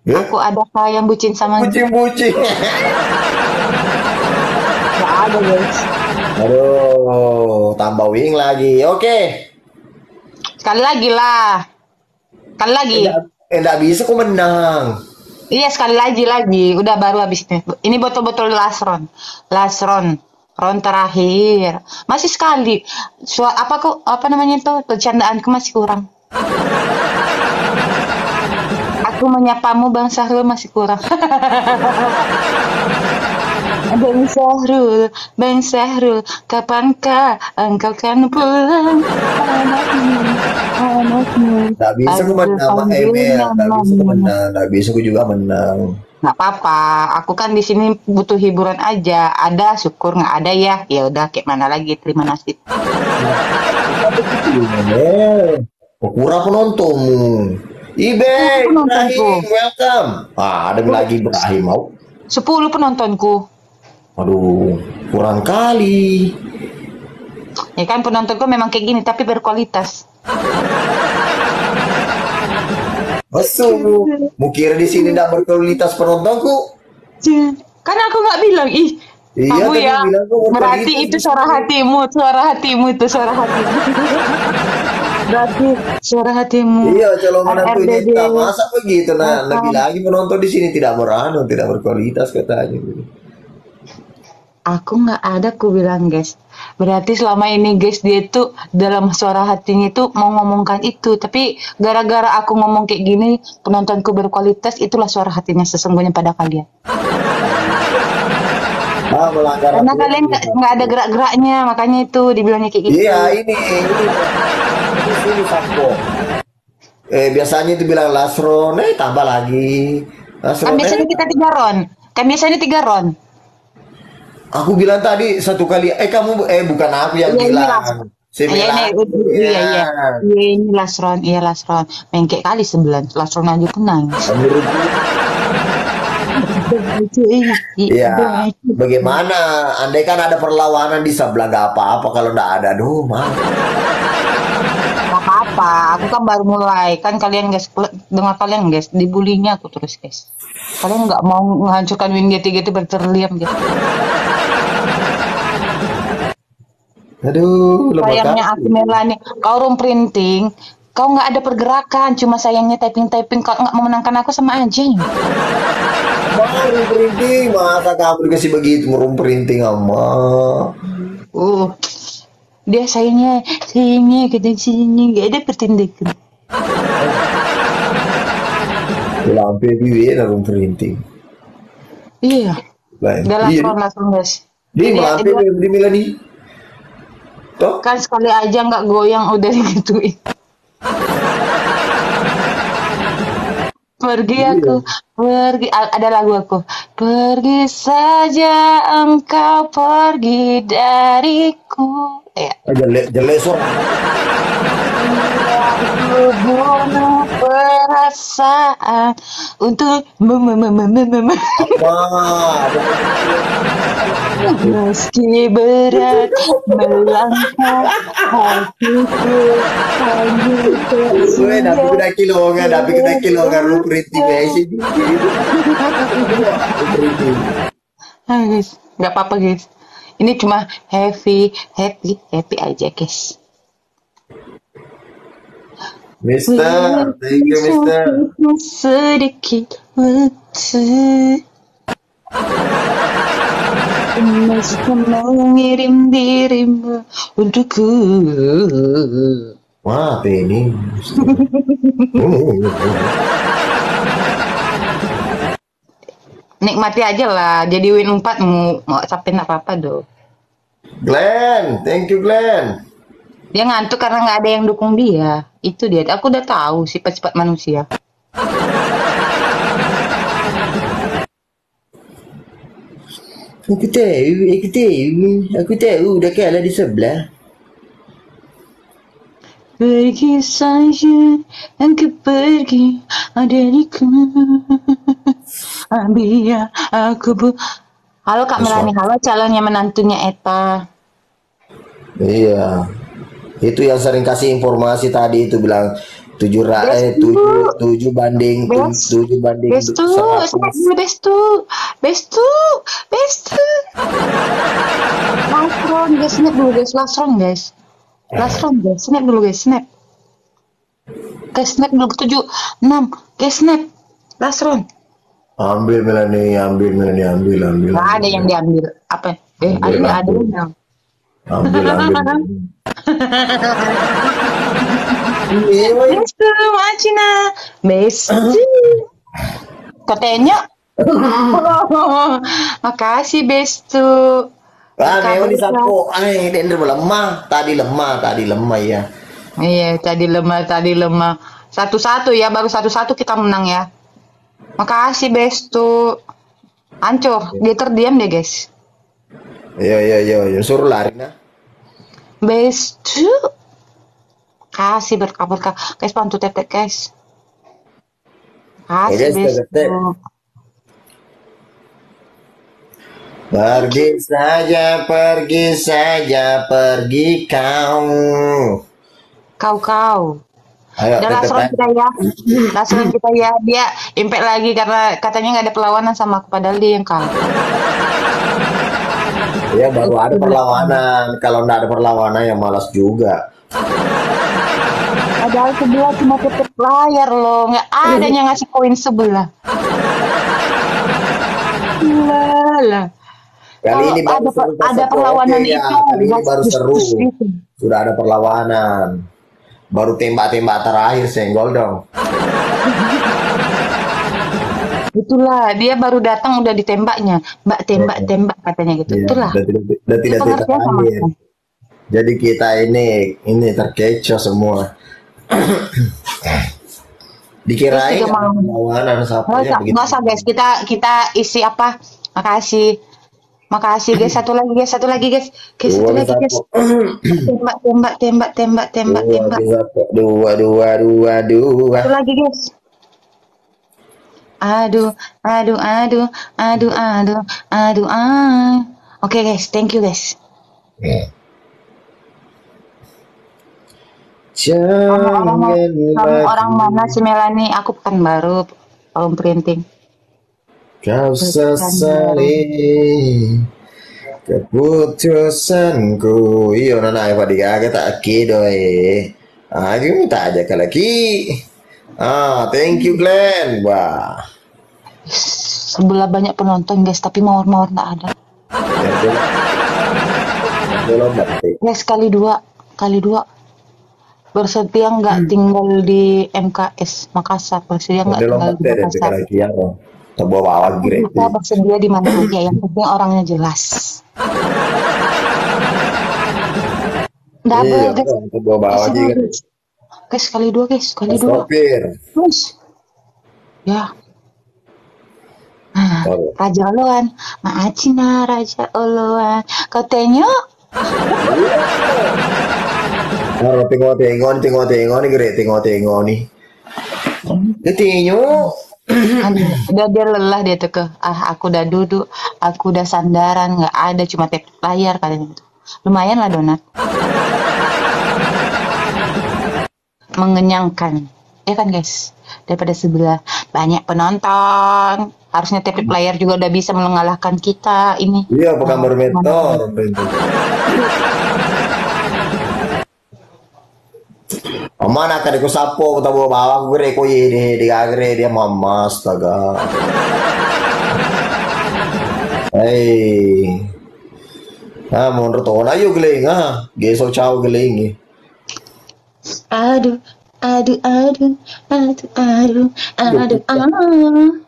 Speaker 1: Ya?
Speaker 4: Aku ada yang bucin sama
Speaker 1: Bucin.
Speaker 4: Nggak ada guys.
Speaker 1: Aduh, tambah wing lagi. Oke.
Speaker 4: Sekali lagi lah. Sekali lagi.
Speaker 1: Enggak bisa kok menang.
Speaker 4: Iya sekali lagi. Udah baru habis nih. Ini botol-botol last round. Round terakhir. Masih sekali. Apa namanya itu? Bercandaanku masih kurang. Aku menyapamu Bang Sahrul masih kurang. Bang Sahrul, kapankah engkau kan pulang?
Speaker 1: Nggak bisa aku menang sama Emil. Nggak bisa aku juga menang.
Speaker 4: Nggak apa-apa, aku kan di sini butuh hiburan aja. Ada syukur, nggak ada ya. Ya udah, kayak mana lagi, terima nasib.
Speaker 1: Kurang penontonmu. Ibe, Ibrahim, welcome. Ada lagi Ibrahim mau.
Speaker 4: 10 penontonku.
Speaker 1: Aduh, kurang kali.
Speaker 4: Ya kan penontonku memang kayak gini, tapi berkualitas.
Speaker 1: Masuk, mau kira di sini tidak berkualitas penontonku?
Speaker 4: Kan aku nggak bilang,
Speaker 1: Iya,
Speaker 4: kamu ya.
Speaker 1: bilang
Speaker 4: Berarti itu suara hatimu itu suara hatimu. Berarti suara hatimu.
Speaker 1: Iya, colongan aku
Speaker 4: RRDD.
Speaker 1: ini masa begitu. Nah, lagi penonton di sini tidak berkualitas katanya.
Speaker 4: Aku nggak ada, aku bilang guys. Berarti selama ini guys dia tuh dalam suara hatinya itu mau ngomongkan itu, tapi gara-gara aku ngomong kayak gini, penontonku berkualitas, itulah suara hatinya sesungguhnya pada kalian. Karena kalian nggak ada gerak-geraknya, makanya itu dibilangnya kayak gitu.
Speaker 1: Iya, ini Sapo. Biasanya itu bilang last round, tambah lagi.
Speaker 4: Kan biasanya kita 3 round. Kan biasanya 3 round.
Speaker 1: Aku bilang tadi 1 kali. Kamu bukan aku yang
Speaker 4: Iya, ini
Speaker 1: bilang.
Speaker 4: last.
Speaker 1: Si
Speaker 4: Iya,
Speaker 1: Mila.
Speaker 4: iya, iya.
Speaker 1: Iya.
Speaker 4: Iya, ini last round. Iya, last round. Mengkek kali 9. Last round aja tuh nangis.
Speaker 1: Iya, bagaimana? Andai kan ada perlawanan di sebelah gak apa-apa kalau nggak ada, aduh, mah.
Speaker 4: Gak apa-apa, aku kan baru mulai. Kan kalian guys, dengar kalian guys, dibulinya aku terus guys. Kalian nggak mau menghancurkan win GT itu berterliam gitu.
Speaker 1: Aduh, lemah
Speaker 4: Sayangnya aku Melani, kau room printing, kau nggak ada pergerakan, cuma sayangnya typing. Kau nggak memenangkan aku sama aja.
Speaker 1: baru printing, masa kamu dikasih begitu merum printing ama.
Speaker 4: Dia sayangnya kita sini nggak ada pertindakan.
Speaker 1: Lampe biwe room printing.
Speaker 4: Iya.
Speaker 1: Lain.
Speaker 4: Udah
Speaker 1: Iya,
Speaker 4: langsung guys.
Speaker 1: di melampe di Milani. Toh?
Speaker 4: Kan sekali aja nggak goyang udah digituin. Pergi aku, pergi. Ada lagu aku. Pergi saja engkau pergi dariku.
Speaker 1: Jelek so.
Speaker 4: Aku bunuh perasaan untuk
Speaker 1: Wah,
Speaker 4: meski berat melangkah hatiku hanya
Speaker 1: gue tapi kita kilongan room printing guys.
Speaker 4: guys, nggak apa-apa guys. Ini cuma happy aja guys.
Speaker 1: Mister, thank you Mister.
Speaker 4: Sedikit waktu meski mengirim dirimu untukku.
Speaker 1: Wah, ini.
Speaker 4: Nikmati aja lah. Jadi win 4 mau capek apa-apa dong.
Speaker 1: Glenn, thank you Glenn.
Speaker 4: Dia ngantuk karena nggak ada yang dukung dia. Itu dia. Aku udah tahu sifat-sifat manusia.
Speaker 1: Aku tahu, udah kalah di sebelah.
Speaker 4: Pergi saja, engkau pergi dariku. Biar aku Halo Kak Melani, halo calonnya menantunya Eta.
Speaker 1: Iya. Itu yang sering kasih informasi tadi itu bilang 7 banding 7 banding
Speaker 4: Bestu, last round guys, snap dulu guys, last round guys, snap dulu guys, snap dulu 7, 6, guys snap, last round.
Speaker 1: Ambil Melani, ambil.
Speaker 4: Nggak ada yang diambil, apa? Ada yang
Speaker 1: ambil.
Speaker 4: Bestu, Macina, Bestu. Katanya. Makasih Bestu.
Speaker 1: Neo disapu. Dender lemah. Tadi lemah ya.
Speaker 4: Iya, tadi lemah. 1-1 ya, baru 1-1 kita menang ya. Makasih Bestu. Hancur, dia terdiam deh guys.
Speaker 1: Iya, suruh lari nah.
Speaker 4: Bestu. Kasih berkah. Guys, bantu tetek guys. Kasih Bestu.
Speaker 1: Pergi saja, pergi kau. Ayo,
Speaker 4: Udah langsung kita ya. Dia impact lagi karena katanya nggak ada perlawanan sama aku, padahal dia yang kalah.
Speaker 1: Ya baru ada perlawanan. Kalau nggak ada perlawanan ya malas juga.
Speaker 4: Padahal sebelah cuma tutup layar loh, nggak ada yang ngasih koin sebelah. Lah.
Speaker 1: Kali ini baru
Speaker 4: ada perlawanan
Speaker 1: ya.
Speaker 4: itu.
Speaker 1: Kali ini baru seru. Sudah ada perlawanan. Baru tembak-tembak terakhir senggol dong.
Speaker 4: Itulah, dia baru datang udah ditembaknya. Mbak tembak katanya gitu.
Speaker 1: Iya,
Speaker 4: Itulah.
Speaker 1: udah tidak terakhir. Jadi kita ini terkecoh semua. Dikirain
Speaker 4: Tiga mau.
Speaker 1: lawanan siapa
Speaker 4: Nggak
Speaker 1: ya
Speaker 4: usah,
Speaker 1: begitu.
Speaker 4: nggak usah guys. Kita isi apa? Makasih. Makasih guys. Satu lagi guys. Satu lagi guys. Guys,
Speaker 1: Dua
Speaker 4: satu
Speaker 1: ke
Speaker 4: lagi guys.
Speaker 1: satu.
Speaker 4: Tembak, tembak, tembak, tembak, tembak,
Speaker 1: Dua
Speaker 4: tembak.
Speaker 1: ke satu. Dua.
Speaker 4: Satu lagi guys. Aduh, aduh, aduh, aduh, aduh, aduh, Oke guys, thank you guys.
Speaker 1: Ya.
Speaker 4: Kamu orang mana
Speaker 1: lagi
Speaker 4: si Melani? Aku Pekanbaru, Palung Printing.
Speaker 1: kau
Speaker 4: Pekanbaru.
Speaker 1: sesali keputusanku. Iya, nana apa digaga tak kidoy. Aku minta aja ke lagi. Thank you Glenn. Wah.
Speaker 4: Sebelah banyak penonton guys, tapi mawar-mawar nggak ada.
Speaker 1: Belum mati.
Speaker 4: Guys, kali dua. Bersedia nggak tinggal di MKS Makassar? Bersedia nggak
Speaker 1: Belum
Speaker 4: tinggal di
Speaker 1: mati deh
Speaker 4: Makassar?
Speaker 1: lagi ya. Coba bawa grade.
Speaker 4: Kita bersedia di mana aja, yang penting orangnya jelas. Double
Speaker 1: Iya,
Speaker 4: guys.
Speaker 1: coba bawa
Speaker 4: Guys,
Speaker 1: aja kan.
Speaker 4: guys, kali dua guys, kali dua.
Speaker 1: Sopir.
Speaker 4: Guys. Ya. Raja Oloan, Maacina Raja Oloan. Kau tengok?
Speaker 1: Kalau tengok nih gede tengok nih. Dia tengok.
Speaker 4: Aduh, udah dia lelah dia tuh aku udah duduk, aku udah sandaran, nggak ada cuma tap layar katanya gitu. Lumayan lah donat. Mengenyangkan, ya kan guys? Daripada sebelah banyak penonton, harusnya tap layar juga udah bisa mengalahkan kita ini.
Speaker 1: Iya, bukan bermetor. Mana kan ko sapo ko tabo bawa ko re ko ye di agre dia mama astaga. Hey. Mon to na yu gling Geso chao gling.
Speaker 4: Aduh, aduh, aduh, aduh, aduh, aduh,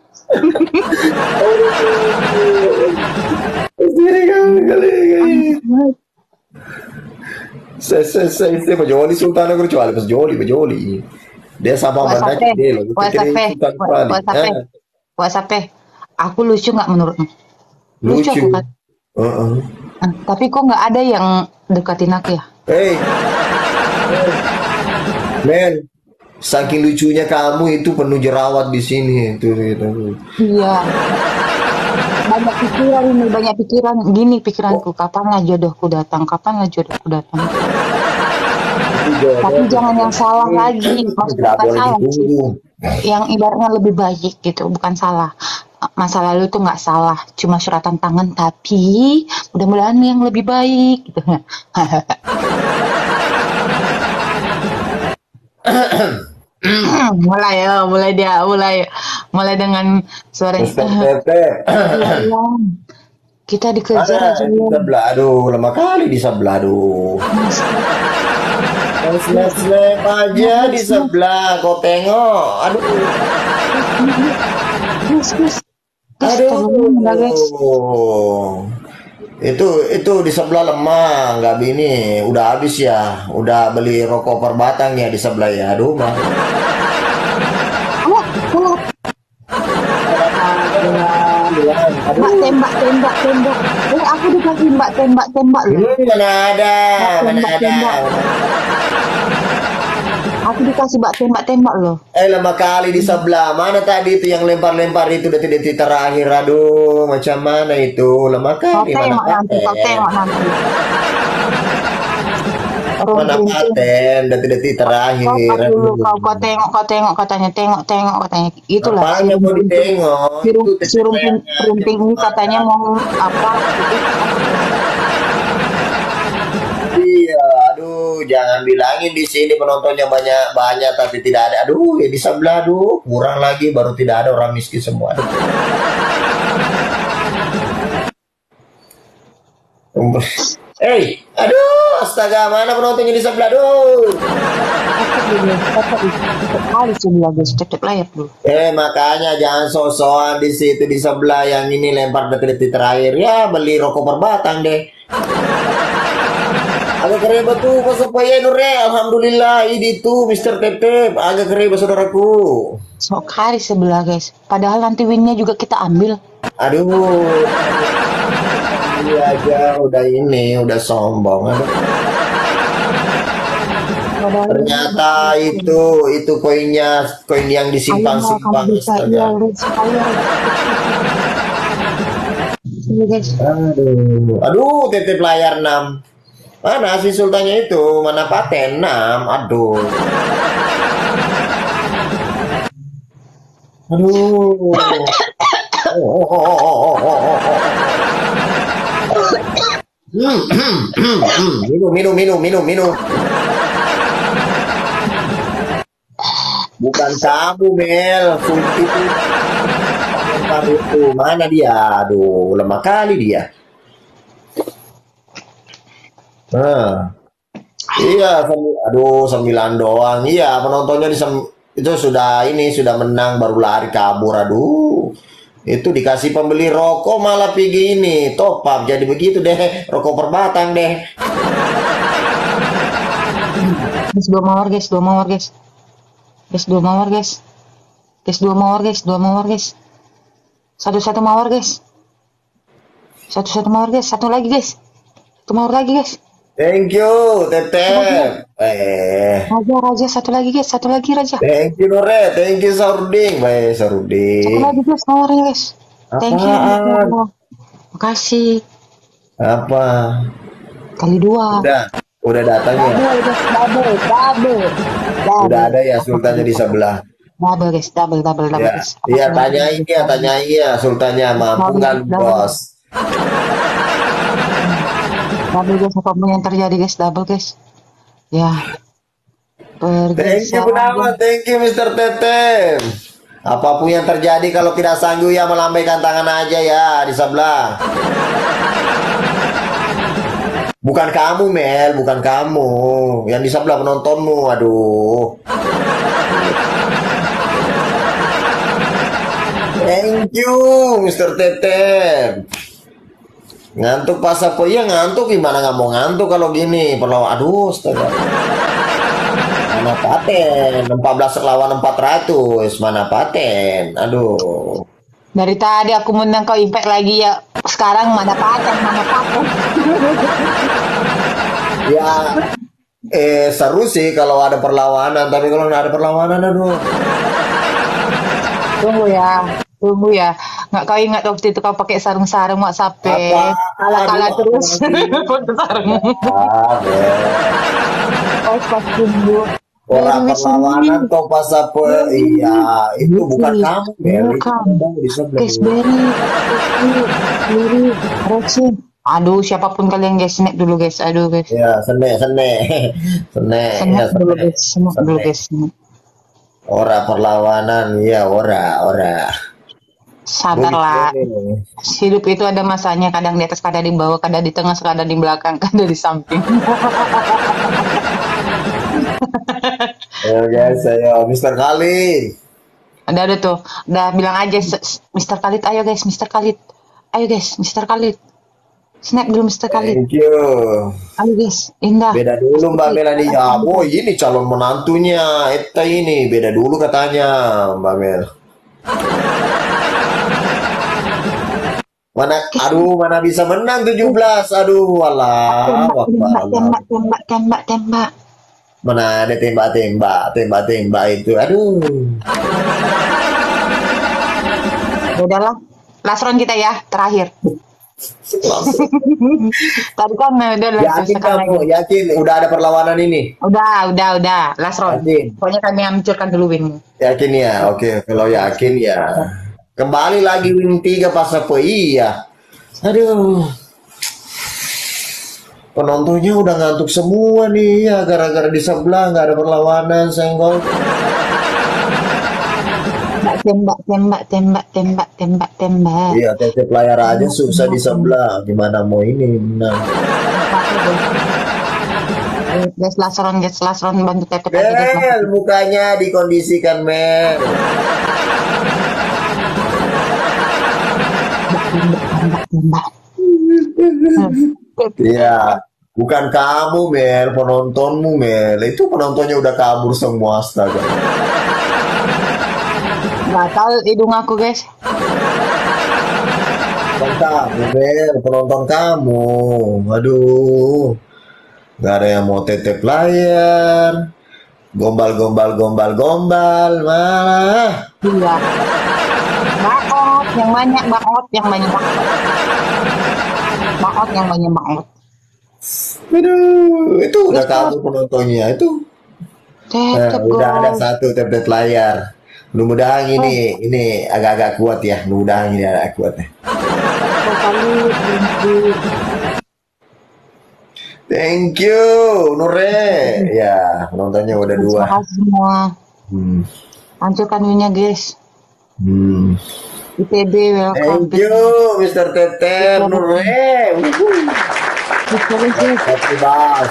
Speaker 1: Se bajoli sultana ko chwali bajoli. Dia sama banda dia lo.
Speaker 4: WhatsApp. Aku lucu nggak menurutmu? Lucu aku kan. Tapi kok nggak ada yang deketin aku ya?
Speaker 1: Hey, men, saking lucunya kamu itu penuh jerawat di sini itu.
Speaker 4: Iya. Banyak pikiran gini pikiranku, kapan lah jodohku datang. Tapi jangan yang salah lagi, maksudnya bukan salah sih. Yang ibaratnya lebih baik gitu, bukan salah. Masa lalu itu nggak salah, cuma suratan tangan, tapi mudah-mudahan yang lebih baik gitu. mulai dengan suara kita dikejar aja
Speaker 1: di sebelah, aduh lama kali di sebelah, aduh snap aja di sebelah, kau tengok, aduh itu di sebelah lemah nggak bini udah habis ya, udah beli rokok per batang ya di sebelah ya, aduh mah
Speaker 4: tembak. Aku dikasih mbak tembak loh.
Speaker 1: Mana ada.
Speaker 4: Aku dikasih mbak tembak loh.
Speaker 1: Lama kali di sebelah. Mana tadi itu yang lempar itu detik-detik terakhir. Aduh, macam mana itu? Lama kali.
Speaker 4: Kau tengok nanti.
Speaker 1: Mana paten detik-detik terakhir.
Speaker 4: Kau tengok katanya. Itulah.
Speaker 1: Apanya mau ditengok?
Speaker 4: Si Rumping ini katanya mau apa?
Speaker 1: Iya, aduh, jangan bilangin di sini penontonnya banyak tapi tidak ada. Aduh, ya di sebelah, aduh, kurang lagi baru tidak ada, orang miskin semua. Aduh, astaga, mana penontonnya di sebelah, aduh. Makanya jangan sosokan di situ di sebelah yang ini lempar detik-detik terakhir ya, beli rokok per batang deh. Agak kereba tuh pas apa ya Nure. Alhamdulillah ini tuh Mister Tetep agak kereba saudaraku.
Speaker 4: Sok kali sebelah guys. Padahal nanti winnya juga kita ambil.
Speaker 1: Aduh. Ini aja udah ini udah sombong. Aduh. Ternyata itu koin yang disimpan-simpan astaga. Aduh, titip layar 6. Mana si sultannya itu? Mana paten 6? Aduh. Aduh. Minum. Bukan kamu, Mel. Itu mana dia? Aduh, lemah kali dia. Iya, aduh 9 doang. Iya, penontonnya itu sudah menang baru lari kabur. Aduh. Itu dikasih pembeli rokok malah pergi ini top up. Jadi begitu deh, rokok per batang deh.
Speaker 4: Guys, 2 mawar guys. Guys, 2 mawar guys. Satu mawar guys. Satu mawar guys. Satu lagi guys. 1 mawar lagi guys.
Speaker 1: Thank you, Tetep.
Speaker 4: Raja, satu lagi guys. Satu lagi Raja.
Speaker 1: Thank you Nore, thank you Saruding. Baik Saruding.
Speaker 4: Satu lagi guys mawarnya guys. Thank you. Makasih.
Speaker 1: Apa?
Speaker 4: Kali 2.
Speaker 1: Udah datang ya.
Speaker 4: Double.
Speaker 1: Udah ada ya sultannya di sebelah.
Speaker 4: Double guys.
Speaker 1: Ya, iya tanyain ya sultannya mampu kan bos.
Speaker 4: Double guys, apapun yang terjadi guys, double guys. Ya.
Speaker 1: Thank you Gunawan, thank you Mr. Tetep. Apapun yang terjadi kalau tidak sanggup ya melambaikan tangan aja ya di sebelah. Bukan kamu Mel, bukan kamu. Yang di sebelah penontonmu, aduh. Thank you Mr. Tetep. Ngantuk pas apa? Iya ngantuk, gimana nggak mau ngantuk kalau gini perlawan. Aduh astaga. Mana paten 14 lawan 400. Mana paten, aduh.
Speaker 4: Dari tadi aku menang kau impact lagi ya. Sekarang mana paten.
Speaker 1: Ya seru sih kalau ada perlawanan, tapi kalau nggak ada perlawanan aduh.
Speaker 4: Tunggu ya. Nggak kau ingat waktu itu kau pakai sarung-sarung WhatsApp. Kalah terus. Pakai sarung. Oh, pas tunggu.
Speaker 1: Orang perlawanan kau pas apa? Iya, itu bukan kamu, Mary.
Speaker 4: Guys, Berry, Roxin. Aduh, siapapun kalian guys, snack dulu guys. Aduh guys.
Speaker 1: Ya, senek.
Speaker 4: Snack dulu guys.
Speaker 1: Ora perlawanan, ya ora.
Speaker 4: Sadarlah. Hidup itu ada masanya, kadang di atas, kadang di bawah, kadang di tengah, kadang di belakang, kadang di samping.
Speaker 1: Ya guys, saya Mr. Khalid.
Speaker 4: Udah tuh. Udah bilang aja Mr. Khalid, ayo guys, Mr. Khalid. Ayo guys, Mr. Khalid. Snack dulu Mr. Khalid.
Speaker 1: Thank you.
Speaker 4: Ayo guys, Indah.
Speaker 1: Beda dulu Mbak Melani. Ya, boy, ini calon menantunya. Eta ini beda dulu katanya, Mbak Mel. Mana bisa menang 17. Aduh, walah.
Speaker 4: Tembak.
Speaker 1: Mana ada tembak itu. Aduh.
Speaker 4: Udahlah. Last round kita ya, terakhir. Tadi kan udah
Speaker 1: Yakin udah ada perlawanan ini.
Speaker 4: Udah. Last round.
Speaker 1: Yakin.
Speaker 4: Pokoknya kami hancurkan dulu winmu.
Speaker 1: Yakin ya. Oke, kalau yakin ya. Kembali lagi win 3 pas apa? Iya. Aduh. Penontonnya udah ngantuk semua nih ya, gara-gara di sebelah nggak ada perlawanan, senggol.
Speaker 4: Tembak.
Speaker 1: Iya, tetep layar aja susah di sebelah. Gimana mau ini menang?
Speaker 4: Guys, last round bantu tetep aja guys.
Speaker 1: Mel, mukanya dikondisikan Mel.
Speaker 4: Tembak.
Speaker 1: Iya. Bukan kamu, Mel, penontonmu, Mel. Itu penontonnya udah kabur semua, astaga.
Speaker 4: Gatal hidung aku guys.
Speaker 1: Penonton kamu, Mel, penonton kamu. Aduh, nggak ada yang mau tetep layar. Gombal, gombal, gombal, gombal, malah.
Speaker 4: Iya. Bakot yang banyak, bakot yang banyak, bakot. Bakot yang banyak, bakot.
Speaker 1: Aduh, itu udah kabur penontonnya. Itu
Speaker 4: Tetep
Speaker 1: udah ada
Speaker 4: guys.
Speaker 1: satu tablet layar. Mudah-mudahan ini agak-agak kuat ya. Mudah-mudahan ini agak kuat ya.
Speaker 4: Kali
Speaker 1: Thank you, Nure. Ya, penontonnya udah dua.
Speaker 4: terima kasih semua.
Speaker 1: Hmm.
Speaker 4: Hancurkan dunia guys.
Speaker 1: Hmm.
Speaker 4: ITB welcome.
Speaker 1: Thank you, Mr. Tete, Nure. Happy bas.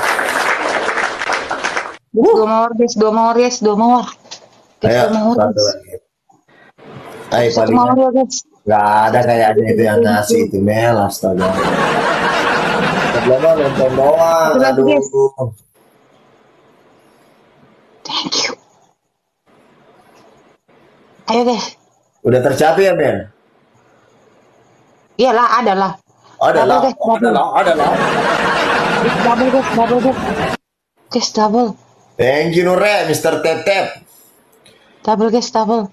Speaker 4: Dua mawar guys, dua mawar guys, dua mawar. Guys,
Speaker 1: Ayo,
Speaker 4: dua mawar
Speaker 1: satu
Speaker 4: guys.
Speaker 1: lagi. Ayo,
Speaker 4: Satu
Speaker 1: paling
Speaker 4: mawar ya guys.
Speaker 1: nggak ada kayaknya itu yang ngasih itu Mel, astaga. Sebelumnya nonton doang,
Speaker 4: Satu lagi,
Speaker 1: aduh.
Speaker 4: guys. Thank you. Ayo guys.
Speaker 1: Udah tercapai ya, Mel?
Speaker 4: Iyalah, ada lah.
Speaker 1: Ada lah,
Speaker 4: Double, guys, double.
Speaker 1: ada lah, ada lah.
Speaker 4: Double guys, double guys. Guys, double.
Speaker 1: Thank you, Nure, Mr. Tete.
Speaker 4: Double guys, double.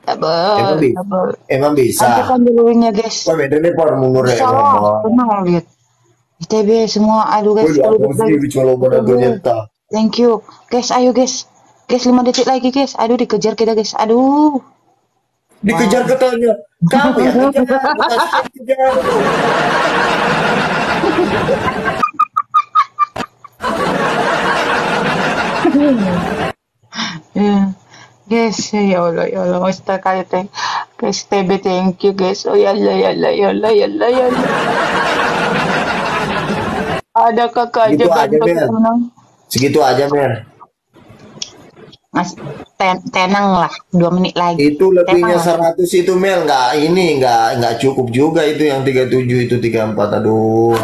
Speaker 1: Emang
Speaker 4: Double,
Speaker 1: bisa?
Speaker 4: double.
Speaker 1: Emang bisa?
Speaker 4: Hancurkan dulunya guys.
Speaker 1: Kok beda nih por Nure
Speaker 4: Bisa
Speaker 1: ngomong?
Speaker 4: lah, tenang lihat. ITB semua, aduh guys.
Speaker 1: Gue
Speaker 4: kalau
Speaker 1: aku sih
Speaker 4: guys.
Speaker 1: bicara pada ternyata.
Speaker 4: Thank you. Guys, ayo guys. Guys, 5 detik lagi guys. Aduh, dikejar kita guys. Aduh.
Speaker 1: Dikejar katanya. Kamu ya kejar, bukan saya kejar.
Speaker 4: Ya. Guys, ya Allah, Mister kali thank. Guys, TB thank you guys. Oh ya Allah, ya Allah, ya Allah, ya Allah, ya Allah. Ada kakak aja
Speaker 1: Gitu aja,
Speaker 4: kan
Speaker 1: Mel.
Speaker 4: menang.
Speaker 1: Segitu aja, Mer.
Speaker 4: Mas, tenang lah, 2 menit lagi.
Speaker 1: Itu lebihnya
Speaker 4: Tenang lah.
Speaker 1: 100 itu Mel, nggak cukup juga itu yang 37 itu 34. Aduh.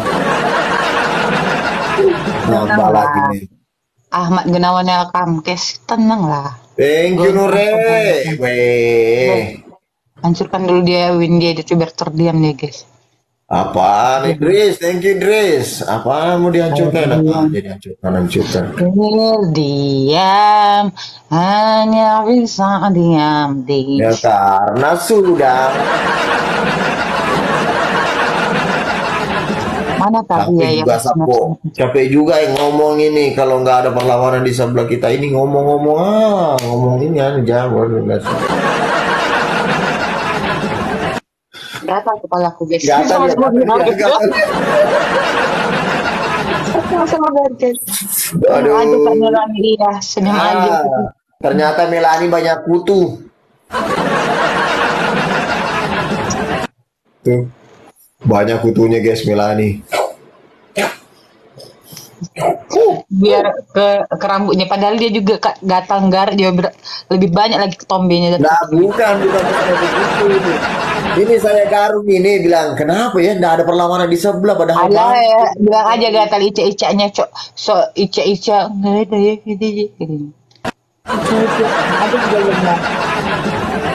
Speaker 1: Nambah lagi nih.
Speaker 4: Ahmad Gunawan welcome, guys. Tenang lah.
Speaker 1: Thank you, Nure. Weh.
Speaker 4: Hancurkan dulu dia win dia biar terdiam dia guys.
Speaker 1: Apaan Idris? Thank you Idris. Apaan mau dihancurkan? Apa aja hancurkan.
Speaker 4: Diam, hanya bisa diam.
Speaker 1: Ya karena sudah.
Speaker 4: Mana tadi
Speaker 1: Capek
Speaker 4: ya
Speaker 1: juga Sapo. Capek juga yang ngomong ini kalau nggak ada perlawanan di sebelah kita ini ngomong ini aja baru
Speaker 4: Gatal kepala aku guys.
Speaker 1: gatal ya, gatal.
Speaker 4: Sama guys.
Speaker 1: Aduh.
Speaker 4: Aduh kan Melani ya, senyum aja.
Speaker 1: Ternyata Melani banyak kutu. Tuh. Banyak kutunya guys Melani.
Speaker 4: Biar ke rambutnya padahal dia juga gatal nggar dia lebih banyak lagi ketombenya.
Speaker 1: Nah, bukan begitu. Ini saya garung ini bilang kenapa ya nggak ada perlawanan di sebelah padahal
Speaker 4: Alah ya, bilang aja gatal ica-icanya cok. So ica-ica nggak ada ya gitu. Ada juga lemah.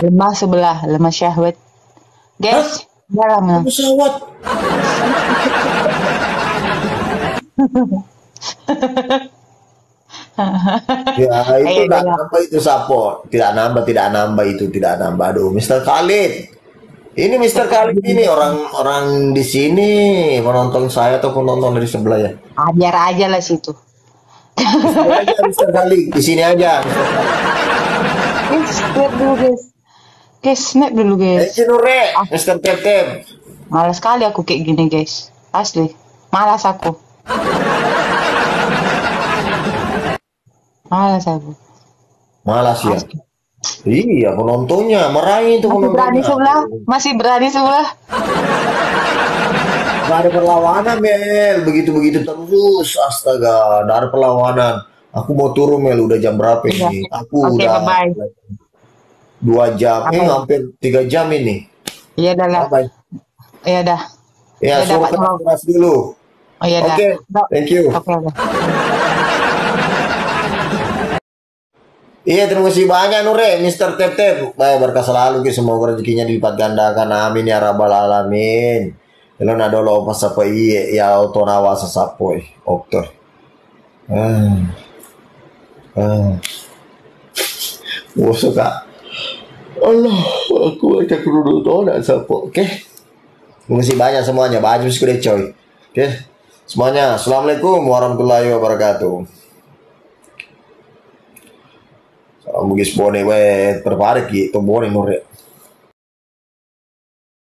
Speaker 4: Lemah sebelah, lemah syahwat. Guys, dalam
Speaker 1: pesawat. Ya itu nggak nambah itu Sapo, tidak nambah itu tidak nambah. Aduh, Mr. Khalid. Ini Mr. Khalid ini orang di sini menonton saya atau penonton dari sebelah ya?
Speaker 4: Ajar aja lah situ.
Speaker 1: Di sini aja Mr. Khalid, di sini aja.
Speaker 4: Guys, snap dulu guys. Guys, snap dulu guys.
Speaker 1: Nure, Mr. Tep.
Speaker 4: Malas sekali aku kayak gini guys. Asli, malas aku. Malas aku.
Speaker 1: Malas ya. Iya penontonnya meraih itu penontonnya.
Speaker 4: Masih berani sebelah.
Speaker 1: Gak ada perlawanan Mel, begitu terus, astaga, gak ada perlawanan. Aku mau turun Mel, udah jam berapa ini? Aku
Speaker 4: Oke,
Speaker 1: udah
Speaker 4: bye-bye.
Speaker 1: 2 jam, hampir 3 jam ini.
Speaker 4: Iya dah lah.
Speaker 1: Bye.
Speaker 4: Iya dah.
Speaker 1: Ya,
Speaker 4: Ya,
Speaker 1: suruh
Speaker 4: dapat
Speaker 1: keras dulu.
Speaker 4: Oh iya dah.
Speaker 1: Oke, thank you.
Speaker 4: Oke dah.
Speaker 1: Iya, terima kasih banyak Nure, Mr. Tep. Baik, berkah selalu Ki, semoga rezekinya dilipat gandakan. Amin ya rabbal alamin. Kalau nado lo pas apa iya ya auto nawa sesapoi. Oke. Busuk Kak. Allah, aku aja kudu nak sapo. Oke. Terima kasih banyak semuanya. Baju sudah coy. Oke. Semuanya, assalamualaikum warahmatullahi wabarakatuh. Salam bugis bone we terparik gitu bone Nure.